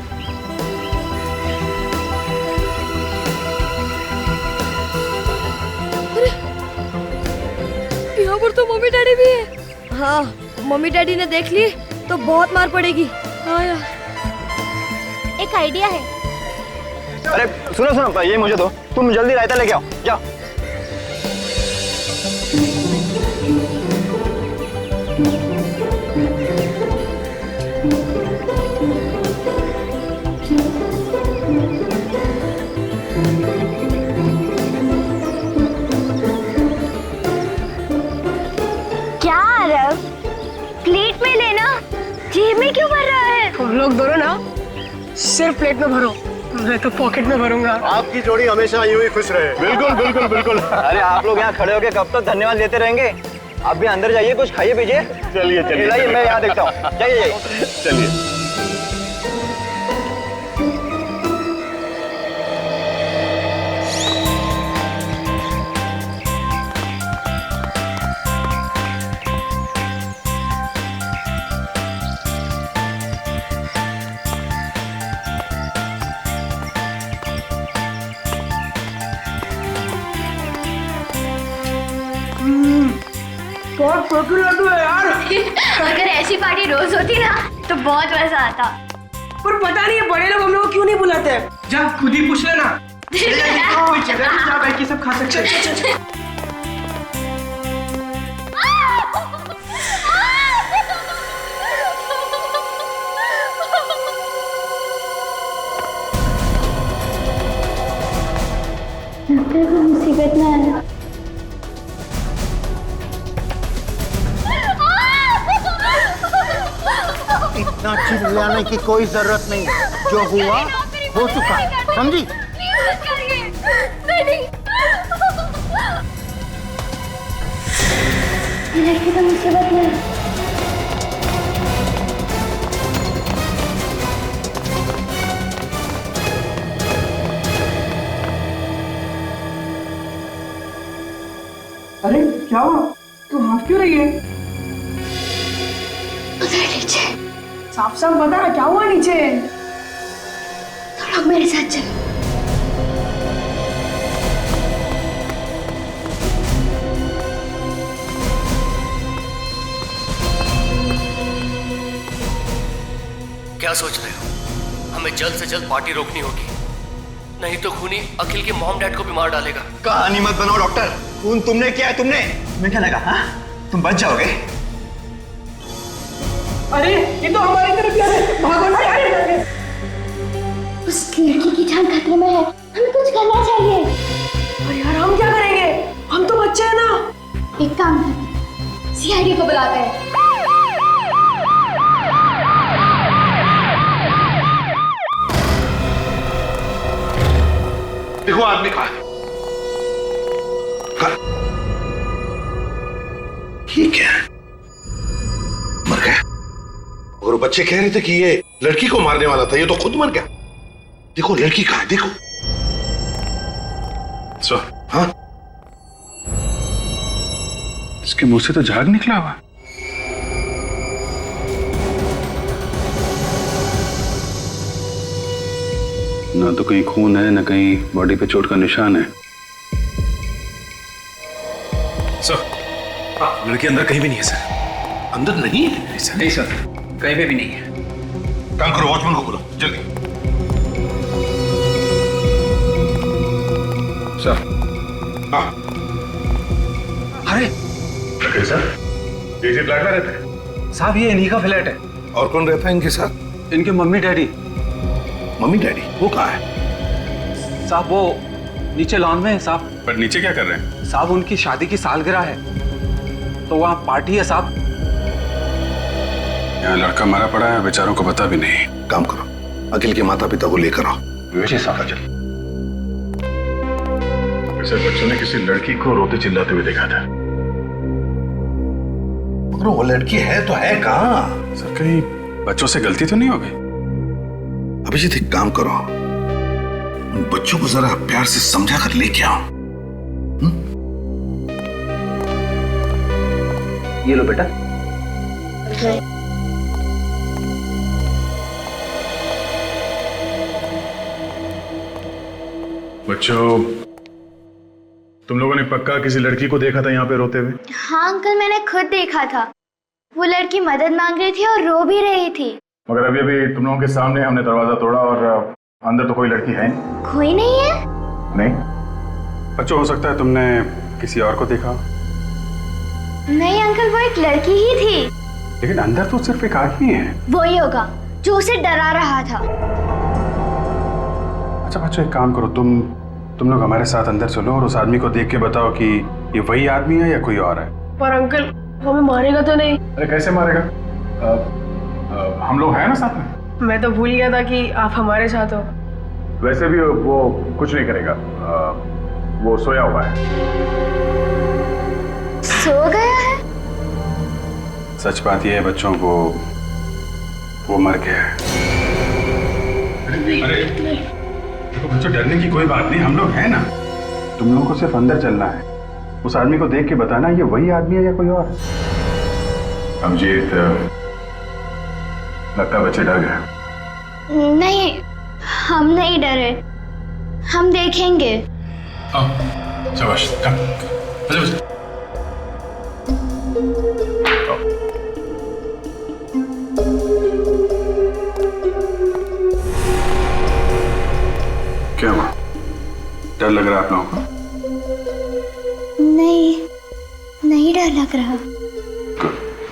यहाँ पर तो मम्मी डैडी भी है। हाँ, मम्मी डैडी ने देख ली तो बहुत मार पड़ेगी। हाँ यार, एक आइडिया है। अरे सुनो सुनो, ये मुझे दो, तुम जल्दी रायता लेके आओ, जाओ। क्या आरव, प्लेट में लेना, जेब में क्यों भर रहा है? तुम लोग दोनों ना सिर्फ प्लेट में भरो, मैं तो पॉकेट में भरूंगा। आपकी जोड़ी हमेशा यूं ही खुश रहे। बिल्कुल बिल्कुल बिल्कुल। अरे आप लोग यहाँ खड़े होके कब तक धन्यवाद देते रहेंगे? आप भी अंदर जाइए, कुछ खाइए पीजिए। चलिए चलिए, लाइए, मैं यहाँ देखता हूँ। जाइए जाइए। चलिए। बहुत प्रोटीन लड्डू है यार। अगर ऐसी पार्टी रोज होती ना तो बहुत मजा आता। पर पता नहीं ये बड़े लोग हम लोग क्यों नहीं बुलाते? जा खुद ही पूछ लेना। कोई जगह नहीं जहाँ बैठ के सब खा सकते हैं। मुसीबत में आया। इतना चिल्लाने की कोई जरूरत नहीं, जो हुआ हो चुका, समझी? लड़की तो मुसीबत में है। अरे क्या हुआ? तू हाफ क्यों रही है? उधर नीचे। साफ साफ बता ना, क्या हुआ नीचे? तुम लोग मेरे साथ चलो। क्या सोच रहे हो? हमें जल्द से जल्द पार्टी रोकनी होगी, नहीं तो खूनी अखिल के मॉम डैड को भी मार डालेगा। कहानी मत बनाओ डॉक्टर। खून तुमने किया है, तुमने। तुम्हें क्या लगा हाँ? तुम बच जाओगे? अरे ये तो हमारी तरफ जा रहे हैं। भागो ना यार। उस लड़की की जान खतरे में है, हमें कुछ करना चाहिए। और यार हम क्या करेंगे? हम तो बच्चे हैं ना। एक काम करते, सीआईडी को बुलाते हैं। देखो आदमी कहाँ है? ये क्या है? मर गया। और वो बच्चे कह रहे थे कि ये लड़की को मारने वाला था, ये तो खुद मर गया। देखो लड़की कहाँ है, देखो। हाँ, इसके मुंह से तो झाग निकला हुआ। ना तो कहीं खून है, ना कहीं बॉडी पे चोट का निशान है। सर, लड़की अंदर कहीं भी नहीं है सर। अंदर नहीं है? नहीं सर, कहीं पे भी नहीं है। काम करो, वॉचमैन को बुलाओ जल्दी। सर। हाँ। अरे सर, इसी फ्लैट में रहते हैं? साहब ये इन्हीं का फ्लैट है। और कौन रहता है इनके साथ? इनके मम्मी डैडी। मम्मी डैडी वो कहाँ है? साहब वो नीचे लॉन में है साहब। पर नीचे क्या कर रहे हैं? साहब उनकी शादी की सालगिरह है, तो वहाँ पार्टी है साहब। यहाँ लड़का मरा पड़ा है, बेचारों को पता भी नहीं। काम करो, अखिल के माता पिता को लेकर आओ। जी साहब। वैसे बच्चों ने किसी लड़की को रोते चिल्लाते हुए देखा था। मगर वो लड़की है तो है कहाँ? सर कहीं बच्चों से गलती तो नहीं हो गई? अभिजीत एक काम करो, उन बच्चों को जरा प्यार से समझा कर लेके आओ। ये लो बेटा। बच्चों, तुम लोगों ने पक्का किसी लड़की को देखा था यहाँ पे रोते हुए? हाँ अंकल, मैंने खुद देखा था। वो लड़की मदद मांग रही थी और रो भी रही थी। मगर अभी अभी तुम लोगों के सामने हमने दरवाजा तोड़ा और अंदर तो कोई लड़की है कोई नहीं है? नहीं। बच्चों, हो सकता है तुमने किसी और को देखा। नहीं अंकल, वो एक लड़की ही थी। लेकिन अंदर तो सिर्फ एक आदमी है। वही होगा जो उसे डरा रहा था। अच्छा बच्चों, एक काम करो, तुम लोग हमारे साथ अंदर चलो और उस आदमी को देख के बताओ कि ये वही आदमी है या कोई और है। पर अंकल हमें मारेगा तो नहीं? अरे कैसे मारेगा? हम लोग हैं ना साथ में। मैं तो भूल गया था कि आप हमारे साथ हो। वैसे भी वो कुछ नहीं करेगा, वो सोया हुआ है। सो गया है? सच बात यह है बच्चों, वो मर गया है। अरे देखो बच्चों, डरने की कोई बात नहीं, हम लोग हैं ना। तुम लोगों को सिर्फ अंदर चलना है, उस आदमी को देख के बताना ये वही आदमी है या कोई और। अभिजीत, लगता है बच्चे डर गए। नहीं, हम नहीं डरे, हम देखेंगे। शाबाश, क्या हुआ? डर लग रहा है आप लोगों को? नहीं, नहीं डर लग रहा।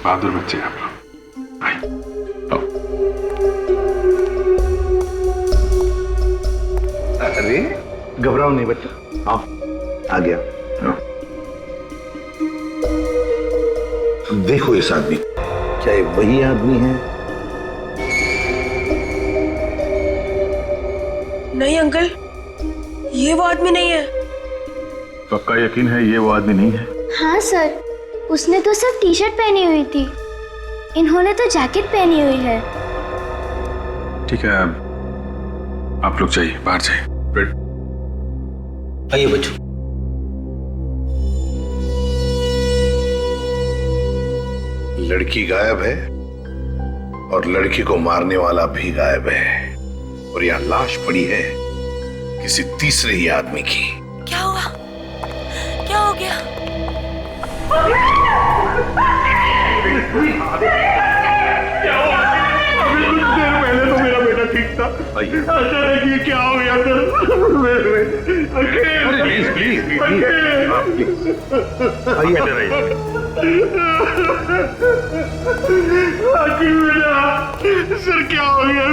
बहादुर बच्चे आप लोग। अरे घबराओ नहीं बच्चा, आओ, आ गया। देखो इस आदमी, क्या ये वही आदमी है? नहीं अंकल, ये वो आदमी नहीं है। पक्का यकीन है ये वो आदमी नहीं है? हाँ सर, उसने तो सिर्फ टी शर्ट पहनी हुई थी, इन्होंने तो जैकेट पहनी हुई है। ठीक है, आप लोग जाइए, बाहर जाइए। आइए बच्चों। लड़की गायब है और लड़की को मारने वाला भी गायब है, और यहाँ लाश पड़ी है किसी तीसरे ही आदमी की। क्या हुआ? क्या हो गया? पहले तो मेरा बेटा ठीक था। अचानक ये क्या हो गया सर? प्लीज सर क्या हो गया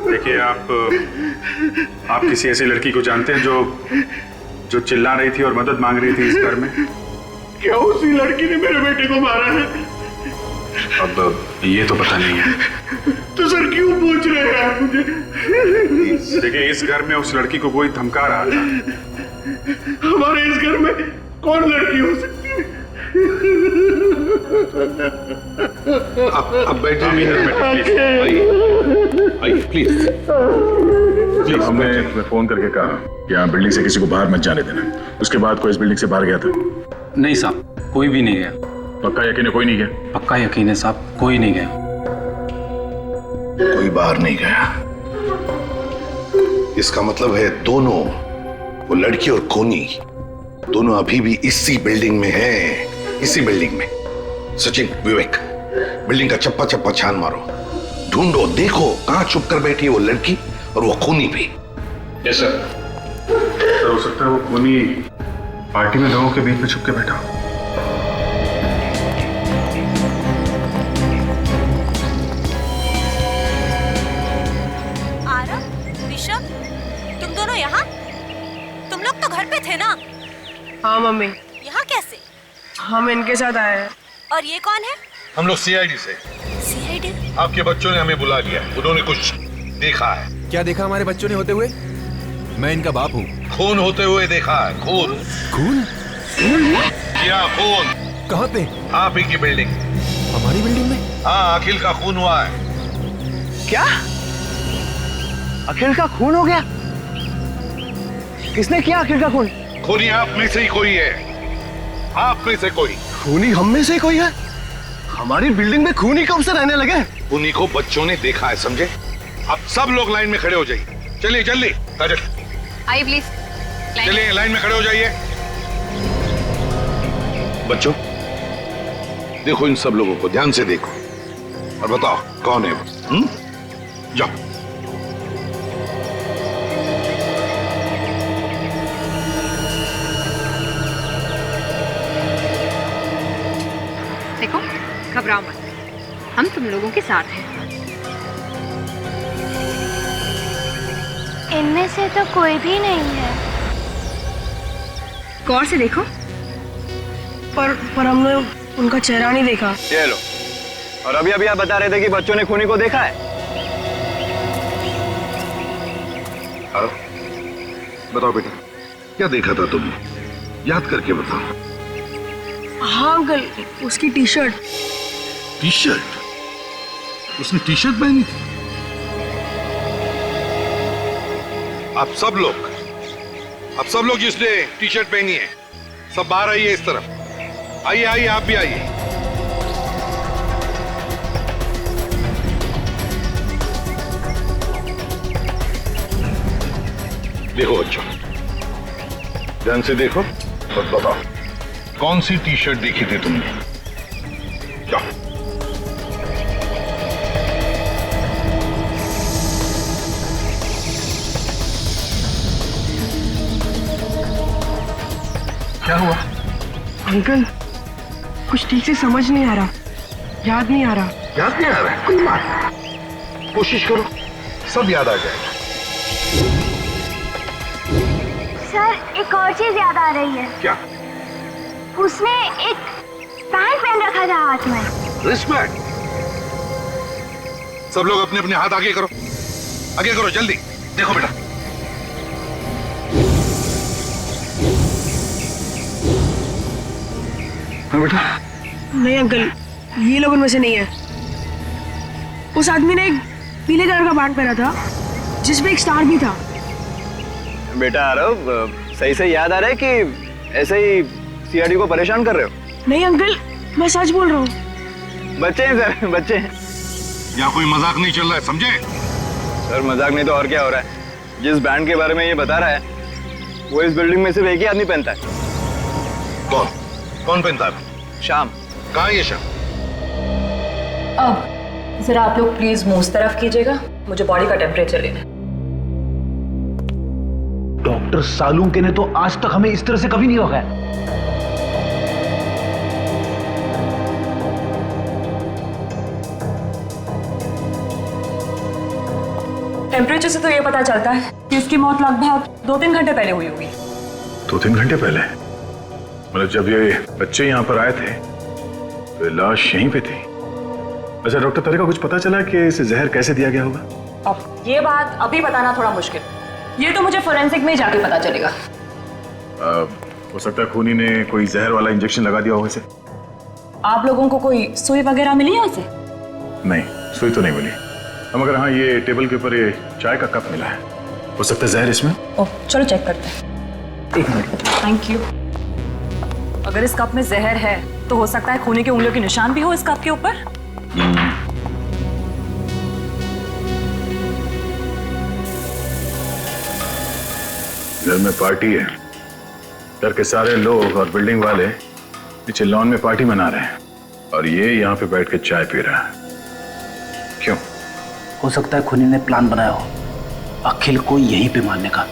देखिए, आप किसी ऐसी लड़की को जानते हैं जो चिल्ला रही थी और मदद मांग रही थी इस घर में? क्या उसी लड़की ने मेरे बेटे को मारा है? अब ये तो पता नहीं है। तो सर क्यों पूछ रहे हैं आप मुझे? देखिए, इस घर में उस लड़की को कोई धमका रहा था। हमारे इस घर में कौन लड़की हो सकती है? अब बैठे, प्लीज। हमने फोन करके कहा कि यहाँ बिल्डिंग से किसी को बाहर मत जाने देना। उसके बाद कोई इस बिल्डिंग से बाहर गया था? नहीं साहब, कोई भी नहीं गया। पक्का यकीन है कोई नहीं गया? पक्का यकीन है साहब, कोई नहीं गया। कोई बाहर नहीं गया। इसका मतलब है दोनों, वो लड़की और कोनी, दोनों अभी भी इसी बिल्डिंग में हैं, इसी बिल्डिंग में। सचिन, विवेक, बिल्डिंग का चप्पा चप्पा छान मारो, ढूंढो, देखो कहां छुप कर बैठी है वो लड़की और वो खूनी भी। Yes sir. सर, हो सकता है वो खूनी पार्टी में लोगों के बीच में छुप के बैठा हो। आरव, ऋषभ, तुम दोनों यहाँ? तुम लोग तो घर पे थे ना? हाँ मम्मी। यहाँ कैसे? हम इनके साथ आए हैं। और ये कौन है? हम लोग सीआईडी से। सीआईडी? आपके बच्चों ने हमें बुला लिया, उन्होंने कुछ देखा है। क्या देखा हमारे बच्चों ने होते हुए? मैं इनका बाप हूँ। खून होते हुए देखा है। खून? खून? क्या खून? कहाँ पे? आप ही की बिल्डिंग। हमारी बिल्डिंग में? हाँ, अखिल का खून हुआ है। क्या? अखिल का खून हो गया? किसने किया अखिल का खून? खूनी आप में से ही कोई है, आप में से कोई। खूनी हम में से कोई है? हमारी बिल्डिंग में खूनी कब से रहने लगे? खूनी को बच्चों ने देखा है, समझे? अब सब लोग लाइन में खड़े हो जाइए। चलिए जल्दी, काजल आइए प्लीज। चलिए लाइन में खड़े हो जाइए। बच्चों, देखो इन सब लोगों को, ध्यान से देखो और बताओ कौन है वो। जाओ। देखो, घबराओ मत, हम तुम लोगों के साथ हैं। इनमें से तो कोई भी नहीं है। गौर से देखो। पर हमने उनका चेहरा नहीं देखा। ये लो। और अभी आप बता रहे थे कि बच्चों ने खूनी को देखा है। बताओ बेटा, क्या देखा था तुमने? याद करके बताओ। हाँ अंकल, उसकी टी शर्ट। T shirt? उसने टी शर्ट पहनी थी? आप सब लोग जिसने टी शर्ट पहनी है, सब बाहर आइए इस तरफ। आइए आइए, आप भी आइए। देखो बच्चों, ध्यान से देखो और बताओ कौन सी टी शर्ट देखी थी तुमने? जाओ। क्या हुआ? अंकल, कुछ ठीक से समझ नहीं आ रहा, याद नहीं आ रहा। याद नहीं आ रहा है? कोई बात नहीं, कोशिश करो, सब याद आ जाएगा। सर, एक और चीज याद आ रही है। क्या? उसने एक पैंट पहन रखा था हाथ में। रिस्पेक्ट। सब लोग अपने अपने हाथ आगे करो, आगे करो जल्दी। देखो बेटा, बेटा। नहीं अंकल, ये लोग उनमें से नहीं है। उस आदमी ने एक पीले कलर का पैंट पहना था जिसमें एक स्टार भी था। बेटा आरव, सही से याद आ रहा है कि ऐसे ही सीआईडी को परेशान कर रहे हो? नहीं अंकल, मैं सच बोल रहा हूँ। बच्चे हैं सर, बच्चे हैं। यहाँ कोई मजाक नहीं चल रहा है, समझे? सर मजाक नहीं तो और क्या हो रहा है? जिस बैंड के बारे में ये बता रहा है, वो इस बिल्डिंग में सिर्फ एक ही आदमी पहनता है। कौन? कौन पहनता है? श्याम। कहाँ है ये शाम? अब जरा आप लोग प्लीज मुंह उस तरफ कीजिएगा, मुझे बॉडी का टेम्परेचर लेना है। डॉक्टर सालुंके ने तो आज तक हमें इस तरह से कभी नहीं रोका। टेम्परेचर से तो ये पता चलता है कि इसकी मौत लगभग 2-3 घंटे पहले हुई होगी। 2-3 घंटे पहले? मतलब जब ये बच्चे यहाँ पर आए थे तो लाश यहीं पे थी। अच्छा डॉक्टर, तरीका कुछ पता चला कि इसे जहर कैसे दिया गया होगा? अब ये बात अभी बताना थोड़ा मुश्किल, ये तो मुझे फोरेंसिक में ही जाके पता चलेगा। हो सकता है खूनी ने कोई जहर वाला इंजेक्शन लगा दिया होगा इसे। आप लोगों को कोई सुई वगैरह मिली है उसे? नहीं, सुई तो नहीं मिली। मगर हाँ, ये टेबल के ऊपर ये चाय का कप मिला है, हो सकता है जहर इसमें। ओह, चलो चेक करते हैं। 1 मिनट। Thank you. अगर इस कप में जहर है तो हो सकता है खूनी की उंगलियों के निशान भी हो इस कप के ऊपर। घर में पार्टी है, घर के सारे लोग और बिल्डिंग वाले नीचे लॉन में पार्टी मना रहे हैं और ये यहाँ पे बैठ के चाय पी रहा है। क्यों? हो सकता है खूनी ने प्लान बनाया हो अखिल को यहीं पे मारने का।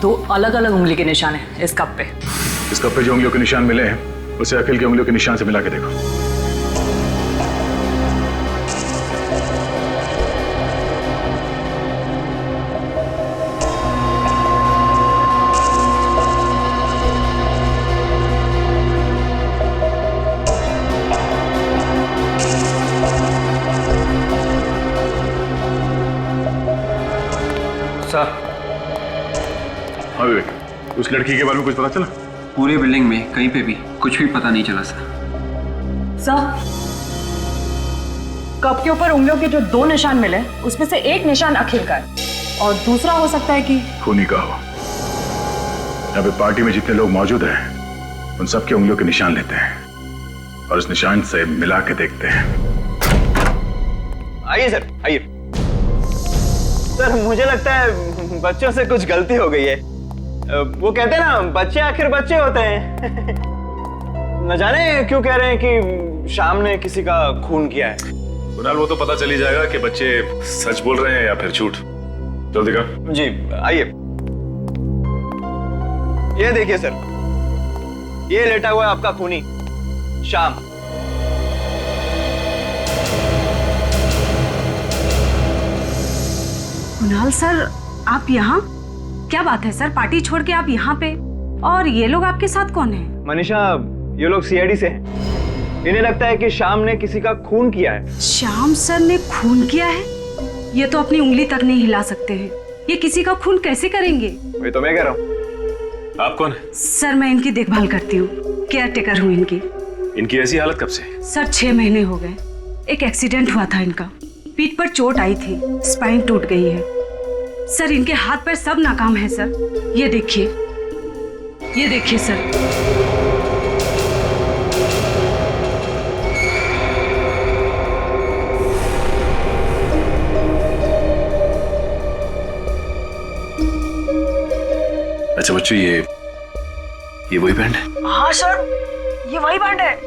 दो अलग अलग उंगली के निशान हैं इस कप पे। इस कप पे जो उंगलियों के निशान मिले हैं उसे अखिल की उंगलियों के निशान से मिला के देखो। हाँ विवेक, उस लड़की के बारे में कुछ पता चला? पूरी बिल्डिंग में कहीं पे भी कुछ भी पता नहीं चला सर। कप के ऊपर उंगलियों के जो 2 निशान मिले उसमें से एक निशान अखिल का है और दूसरा हो सकता है कि खूनी का हो। यहाँ पे पार्टी में जितने लोग मौजूद हैं उन सबके उंगलियों के निशान लेते हैं और उस निशान से मिला के देखते हैं। आइए सर, आइए। सर मुझे लगता है बच्चों से कुछ गलती हो गई है। वो कहते हैं ना, बच्चे आखिर बच्चे होते हैं। न जाने क्यों कह रहे हैं कि शाम ने किसी का खून किया है। कुणाल, वो तो पता चल ही जाएगा कि बच्चे सच बोल रहे हैं या फिर झूठ। चल दिखा। जी आइए। ये देखिए सर, ये लेटा हुआ है आपका खूनी शाम। कुणाल सर, आप यहाँ? क्या बात है सर, पार्टी छोड़ के आप यहाँ पे? और ये लोग आपके साथ कौन है? मनीषा, ये लोग सीआईडी से हैं। इन्हें लगता है कि शाम ने किसी का खून किया है। श्याम सर ने खून किया है? ये तो अपनी उंगली तक नहीं हिला सकते हैं। ये किसी का खून कैसे करेंगे? वही तो मैं कह रहा हूँ। आप कौन है? सर मैं इनकी देखभाल करती हूँ, केयर टेकर हूँ इनकी। इनकी ऐसी हालत कब से? सर 6 महीने हो गए। एक एक्सीडेंट हुआ था इनका, पीठ पर चोट आई थी, स्पाइन टूट गई है। सर इनके हाथ पैर सब नाकाम है सर। ये देखिए, ये देखिए सर। अच्छा बच्चों, ये वही बैंड है? हाँ सर, ये वही बैंड है।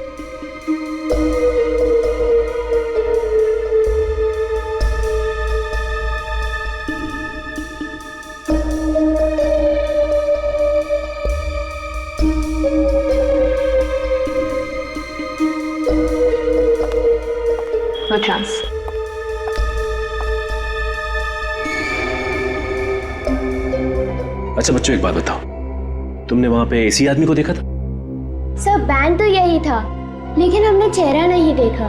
No chance. अच्छा बच्चों, एक बात बताओ, तुमने वहां पे इसी आदमी को देखा था? सर बैंड तो यही था, लेकिन हमने चेहरा नहीं देखा।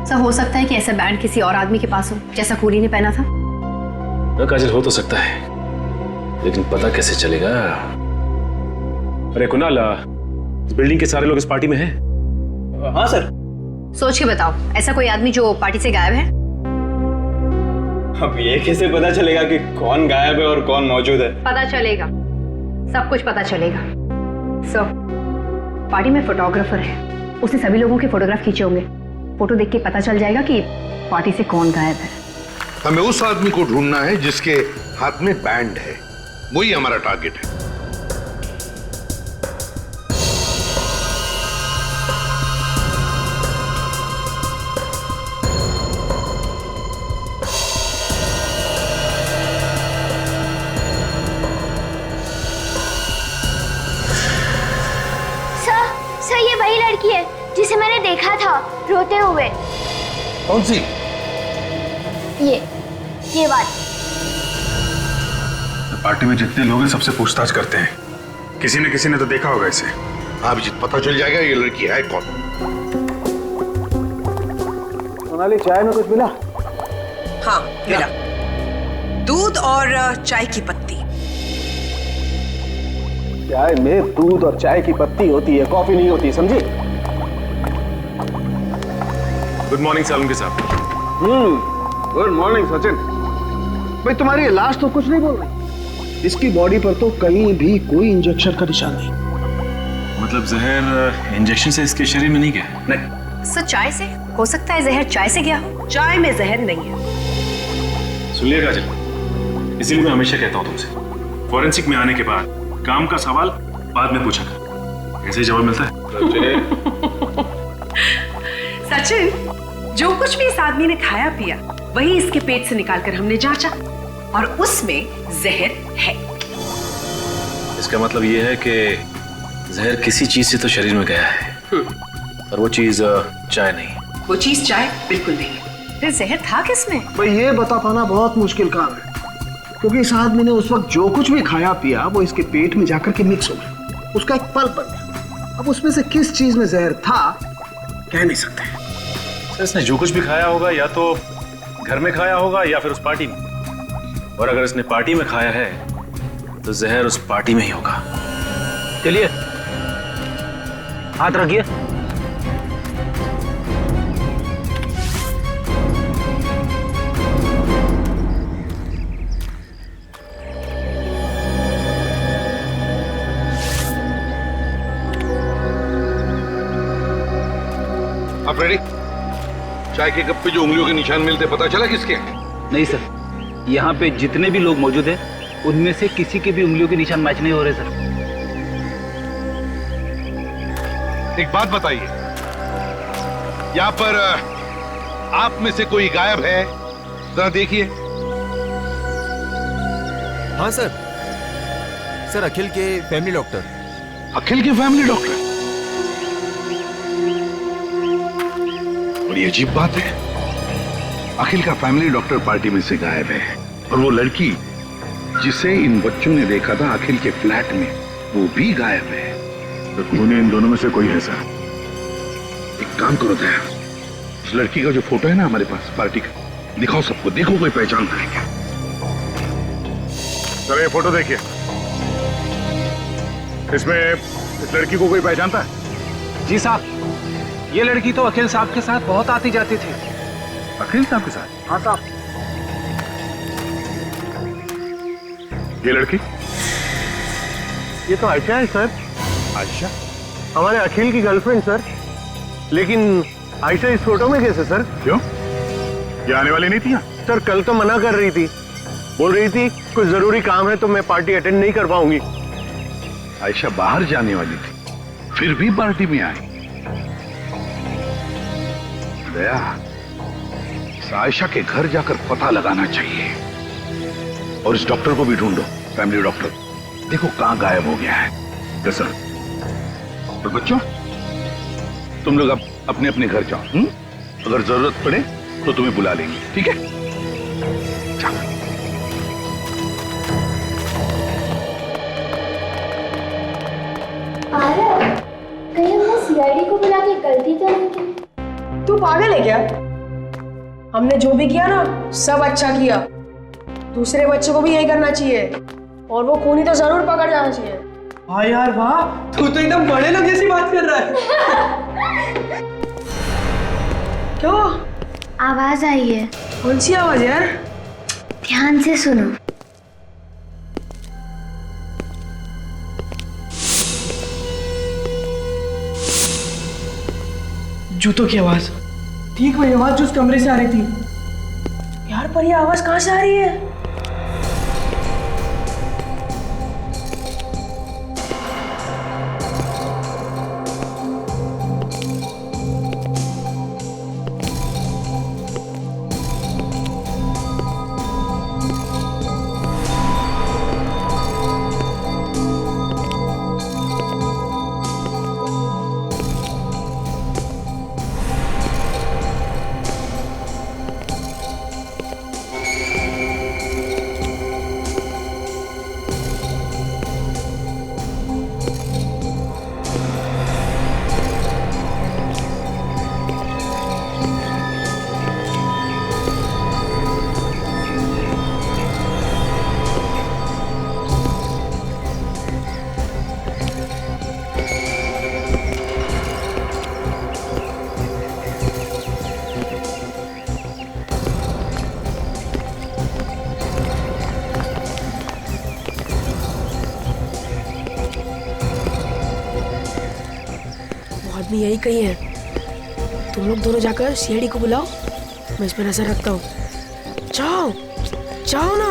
सर हो सकता है कि ऐसा बैंड किसी और आदमी के पास हो जैसा खूनी ने पहना था। ना काजल, हो तो सकता है, लेकिन पता कैसे चलेगा? अरे कुणाल, इस बिल्डिंग के सारे लोग इस पार्टी में हैं? हाँ सर। सोच के बताओ, ऐसा कोई आदमी जो पार्टी से गायब है? अब ये कैसे पता चलेगा कि कौन गायब है और कौन मौजूद है? पता चलेगा, सब कुछ पता चलेगा। सर पार्टी में फोटोग्राफर है, उसने सभी लोगों के फोटोग्राफ खींचे होंगे। फोटो देख के पता चल जाएगा कि पार्टी से कौन गायब है। हमें उस आदमी को ढूंढना है जिसके हाथ में बैंड है, वही हमारा टारगेट है। सर ये वही लड़की है जिसे मैंने देखा था रोते हुए। कौन सी? ये बात। पार्टी में जितने लोग हैं सबसे पूछताछ करते हैं, किसी ने तो देखा होगा इसे। हाँ अभिजीत, पता चल जाएगा ये लड़की है कौन। सोनाली, चाय में कुछ मिला? हाँ मिला, दूध और चाय की पत्ती। चाय में दूध और चाय की पत्ती होती है, कॉफी नहीं होती, समझी? गुड मॉर्निंग सालुंके साहब। Good morning Sachin. भाई तुम्हारी लाश तो कुछ नहीं बोल रही। इसकी बॉडी पर तो कहीं भी कोई इंजेक्शन का निशान नहीं। मतलब जहर इंजेक्शन से इसके शरीर में नहीं गया? नहीं सर, चाय से हो सकता है, जहर चाय से गया हो। चाय में जहर नहीं है। सुनिए काजल, इसीलिए मैं हमेशा कहता हूँ तुमसे, फॉरेंसिक में आने के बाद काम का सवाल बाद में पूछा कर, ऐसे ही जवाब मिलता है। सचिन, जो कुछ भी इस आदमी ने खाया पिया वही इसके पेट से निकालकर हमने जांचा और उसमें जहर है। इसका मतलब ये है कि जहर किसी चीज से तो शरीर में गया है, और वो चीज चाय नहीं। वो चीज चाय बिल्कुल नहीं है। फिर जहर था किसमें? भाई ये बता पाना बहुत मुश्किल काम है, क्योंकि इस आदमी ने उस वक्त जो कुछ भी खाया पिया वो इसके पेट में जाकर के मिक्स हो गया, उसका एक पल्प बन गया। अब उसमें से किस चीज में जहर था कह नहीं सकते। सर इसने जो कुछ भी खाया होगा या तो घर में खाया होगा या फिर उस पार्टी में, और अगर इसने पार्टी में खाया है तो जहर उस पार्टी में ही होगा। चलिए हाथ रखिए। आप रेडी? चाय के कप पे जो उंगलियों के निशान मिलते पता चला किसके हैं? नहीं सर, यहाँ पे जितने भी लोग मौजूद हैं उनमें से किसी के भी उंगलियों के निशान मैच नहीं हो रहे सर। एक बात बताइए, यहाँ पर आप में से कोई गायब है? जरा देखिए। हाँ सर, अखिल के फैमिली डॉक्टर। अखिल के फैमिली डॉक्टर? बड़ी अजीब बात है, अखिल का फैमिली डॉक्टर पार्टी में से गायब है, और वो लड़की जिसे इन बच्चों ने देखा था अखिल के फ्लैट में, वो भी गायब है। तो खूनी इन दोनों में से कोई है सर? एक काम करो दया, उस लड़की का जो फोटो है ना हमारे पास पार्टी का, दिखाओ सबको, देखो कोई पहचान है क्या। सर ये फोटो देखिए, इसमें इस लड़की को कोई पहचानता है? जी साहब, ये लड़की तो अखिल साहब के साथ बहुत आती जाती थी। अखिल साहब के साथ? हाँ साहब। ये लड़की? ये तो आयशा है सर। आयशा? हमारे अखिल की गर्लफ्रेंड सर। लेकिन आयशा इस फोटो में कैसे सर? क्यों, ये आने वाली नहीं थी? सर कल तो मना कर रही थी, बोल रही थी कुछ जरूरी काम है तो मैं पार्टी अटेंड नहीं कर पाऊंगी। आयशा बाहर जाने वाली थी, फिर भी पार्टी में आई। दया, इस आयशा के घर जाकर पता लगाना चाहिए, और इस डॉक्टर को भी ढूंढो, फैमिली डॉक्टर। देखो कहां गायब हो गया है। Yes sir. और बच्चों, तुम लोग अब अपने अपने घर जाओ। अगर जरूरत पड़े तो तुम्हें बुला लेंगे, ठीक है? चलो। कहीं हमने सीआईडी को बुला के गलती तो नहीं की? तू पागल है क्या? हमने जो भी किया ना सब अच्छा किया। दूसरे बच्चों को भी यही करना चाहिए, और वो खूनी तो जरूर पकड़ जाना चाहिए। हाँ यार वाह, तू तो एकदम बड़े लोग जैसी बात कर रहा है। क्यों? आवाज आई है। कौन सी आवाज यार? ध्यान से सुनो। जूतों की आवाज। ठीक वही आवाज जो उस कमरे से आ रही थी। यार पर ये आवाज कहाँ से आ रही है? आदमी यही कहीं है। तुम लोग दोनों जाकर सीआईडी को बुलाओ, मैं इस पर नजर रखता हूँ। जाओ जाओ ना।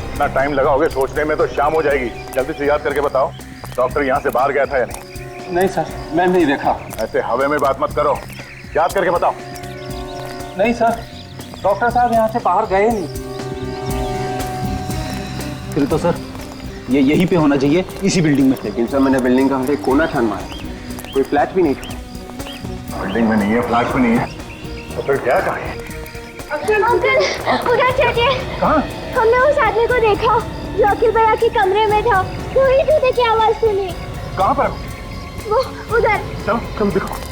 इतना टाइम लगाओगे सोचने में तो शाम हो जाएगी। जल्दी से याद करके बताओ, डॉक्टर यहाँ से बाहर गया था या नहीं? नहीं सर, मैं नहीं देखा। ऐसे हवा में बात मत करो, याद करके बताओ। नहीं सर, डॉक्टर साहब यहाँ से बाहर गए नहीं। फिर तो सर ये यहीं पे होना चाहिए, इसी बिल्डिंग में। लेकिन सर मैंने बिल्डिंग का हर एक कोना छान मारा, कोई फ्लैट भी नहीं था। बिल्डिंग में नहीं है, फ्लैट में नहीं है, तो फिर क्या कहा? अंकल उधर चलिए। कहाँ? हमने उस आदमी को देखा जो अखिल भैया के कमरे में था। वही जूते की आवाज सुनी। कहाँ पर? वो उधर। चलो चलो देखो।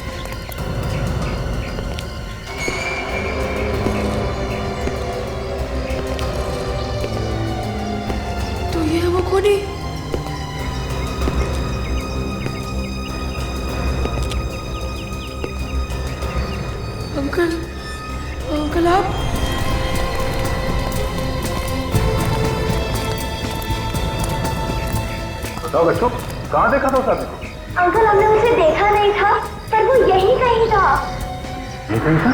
तो ये वो कोनी। अंकल अंकल आप? बताओ बच्चों, कहाँ देखा था उस आदमी को? अंकल हमने उसे देखा नहीं था, पर वो यही कहीं था। ये कहीं था?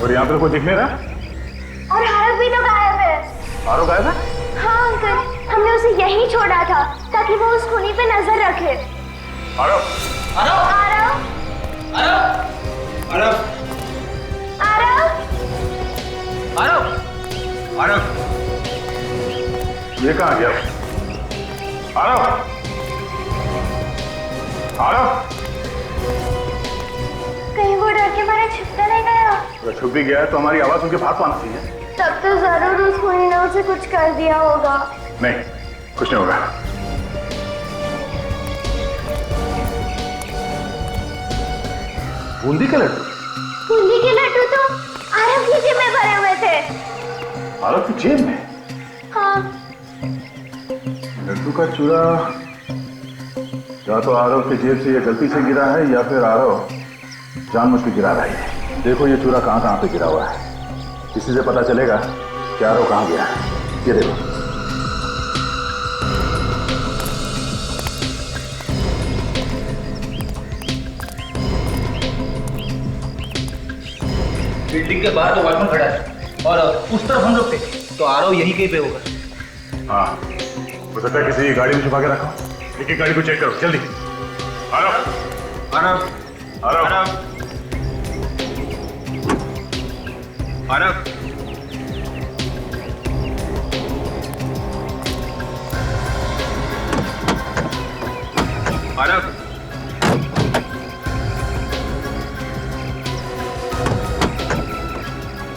और यहाँ पर कोई दिख नहीं रहा? और आरव भी तो गायब है। आरव गायब है? हाँ अंकल, हमने उसे यहीं छोड़ा था ताकि वो उस खूनी पे नजर रखे। आरव! आरव! आरव! आरव! आरव! आरव! आरव! ये कहाँ गया? आरव! आरव! कहीं वो डर के मारे छिपता नहीं गया? अगर छुप भी गया है तो हमारी आवाज उनके भाग पाना चाहिए। तब तो जरूर उस खूनी ने उसे कुछ कर दिया होगा। नहीं, कुछ नहीं होगा। बूंदी के लड्डू? बूंदी के लड्डू तो आरव की जेब में भरे हुए थे। आरव की जेब में? हाँ। लड्डू का चूरा या तो आरव की जेब से ये गलती से गिरा है या फिर आरव जानबूझ के गिरा रहा है। देखो ये चूरा कहाँ कहाँ पे गिरा हुआ है, इसी से पता चलेगा कि आरव कहाँ गया है। ये देखो। बिल्डिंग के बाहर तो वॉचमैन खड़ा है और उस तरफ हम लोग थे, तो आरव यहीं कहीं पे होगा। हाँ, हो सकता है किसी गाड़ी में छुपा के रखा। एक एक गाड़ी को चेक करो जल्दी। आरव! आरव! आरव! आरव! आरव! आरव!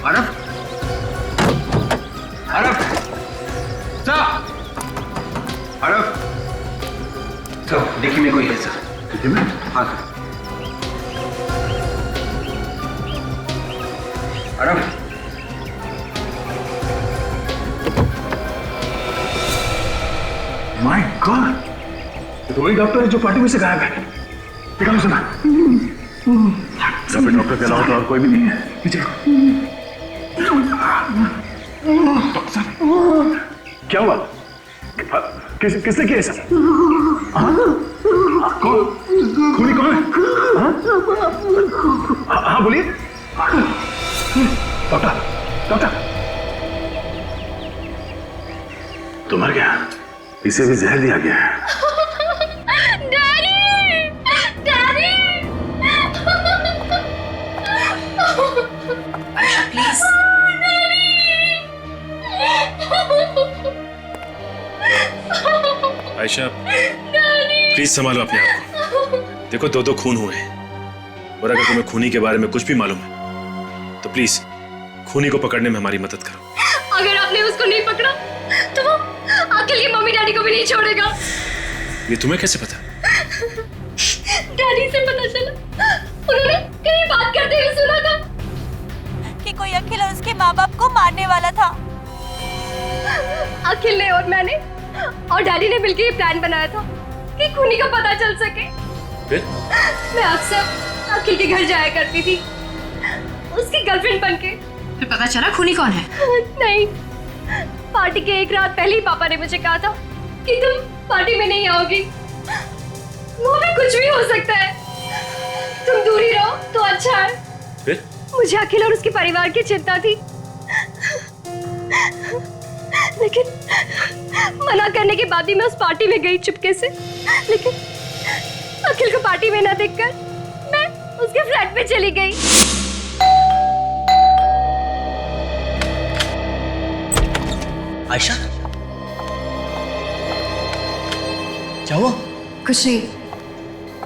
आरव! आरव! सर! आरव! सर देखिए में कोई है सर। देखिए में? हाँ सर। आरव! My God! ये तो वही डॉक्टर है जो पार्टी में से गायब है। निकालो सुना। यहाँ पे डॉक्टर के अलावा तो और कोई भी नहीं है। क्या हुआ? किसने किया ऐसा? खूनी कौन है? हाँ बोलिए। डॉक्टर डॉक्टर, तो मर गया, इसे भी जहर दिया गया है। प्लीज आयशा, प्लीज संभालो अपने आप को। देखो दो खून हुए हैं, और अगर तुम्हें खूनी के बारे में कुछ भी मालूम है तो प्लीज खूनी को पकड़ने में हमारी मदद करो। अगर आपने उसको नहीं पकड़ा तो वो अखिल की मम्मी डैडी को भी नहीं छोड़ेगा। ये तुम्हें कैसे पता? डैडी से पता चला, उन्होंने कहीं बात करते हुए सुना था कि कोई अखिल और उसके माँ बाप को मारने वाला था। अखिल ने और मैंने और डैडी ने मिलकर ये प्लान बनाया था कि खूनी का पता चल सके। फिर? मैं अक्सर अखिल के घर जाया करती थी, उसकी गर्लफ्रेंड बनके। फिर पता चला खूनी कौन है? नहीं, पार्टी के एक रात पहले ही पापा ने मुझे कहा था कि तुम पार्टी में नहीं आओगी। वो भी कुछ भी हो सकता है, तुम दूर ही रहो तो अच्छा है। फिर? मुझे अखिल और उसके परिवार की चिंता थी, लेकिन मना करने के बाद भी मैं उस पार्टी में गई चुपके से। लेकिन अखिल को पार्टी में ना देखकर मैं उसके फ्लैट में चली गई। आयशा, क्या हुआ? कुछ नहीं,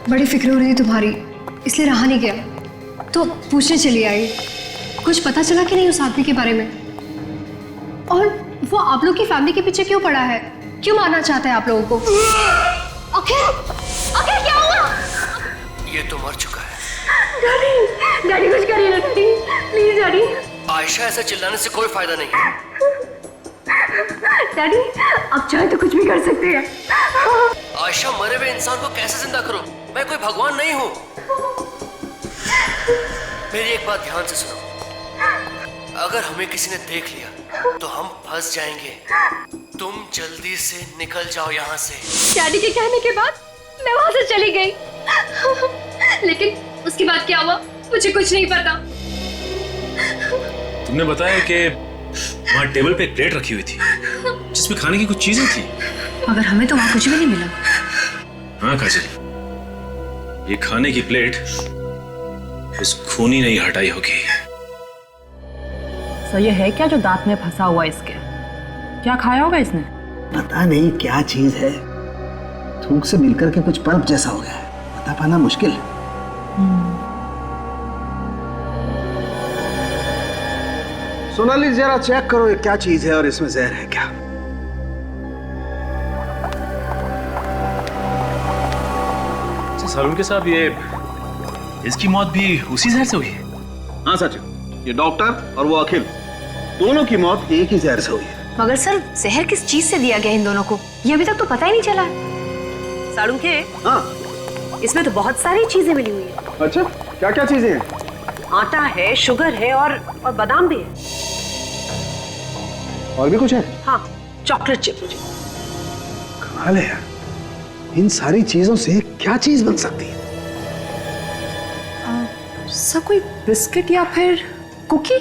बड़ी फिक्र हो रही थी तुम्हारी, इसलिए रहा नहीं गया तो पूछने चली आई। कुछ पता चला कि नहीं उस आदमी के बारे में? और वो आप लोग की फैमिली के पीछे क्यों पड़ा है? क्यों मारना चाहता है आप लोगों को? अखिल, अखिल क्या हुआ? ये तो मर चुका है। डैडी, डैडी कुछ करिए ना डैडी, प्लीज डैडी। आयशा, ऐसा चिल्लाने से कोई फायदा नहीं है। डैडी, आप चाहे तो कुछ भी कर सकते हैं। आयशा, मरे हुए इंसान को कैसे जिंदा करूं? मैं कोई भगवान नहीं हूं। मेरी एक बात ध्यान से सुनो, अगर हमें किसी ने देख लिया तो हम फंस जाएंगे। तुम जल्दी से निकल जाओ यहाँ से। डैडी के कहने के बाद मैं वहां से चली गई, लेकिन उसके बाद क्या हुआ मुझे कुछ नहीं पता। तुमने बताया कि वहाँ टेबल पे एक प्लेट रखी हुई थी जिसमें खाने की कुछ चीजें थी, मगर हमें तो वहां कुछ भी नहीं मिला। हाँ काजल, ये खाने की प्लेट उस खूनी ने ही हटाई होगी। सर ये है क्या जो दांत में फंसा हुआ है इसके? क्या खाया होगा इसने? पता नहीं क्या चीज है, थूक से मिलकर के कुछ पल्प जैसा हो गया है, बता पाना मुश्किल। सोनाली, जरा चेक करो ये क्या चीज है और इसमें जहर है क्या? सालुंके साहब, ये इसकी मौत भी उसी जहर से हुई है? हाँ सच, ये डॉक्टर और वो अखिल, दोनों की मौत एक ही जहर से हुई है। मगर सर, जहर किस चीज से दिया गया इन दोनों को, ये अभी तक तो पता ही नहीं चला है। सालुंके, हाँ, इसमें तो बहुत सारी चीजें मिली हुई है। अच्छा, क्या क्या चीजें हैं? आटा है, शुगर है और बादाम भी है। और भी कुछ है? हाँ, चॉकलेट चिप। कमाल है यार, इन सारी चीजों से क्या चीज बन सकती है? सर कोई बिस्किट या फिर कुकी?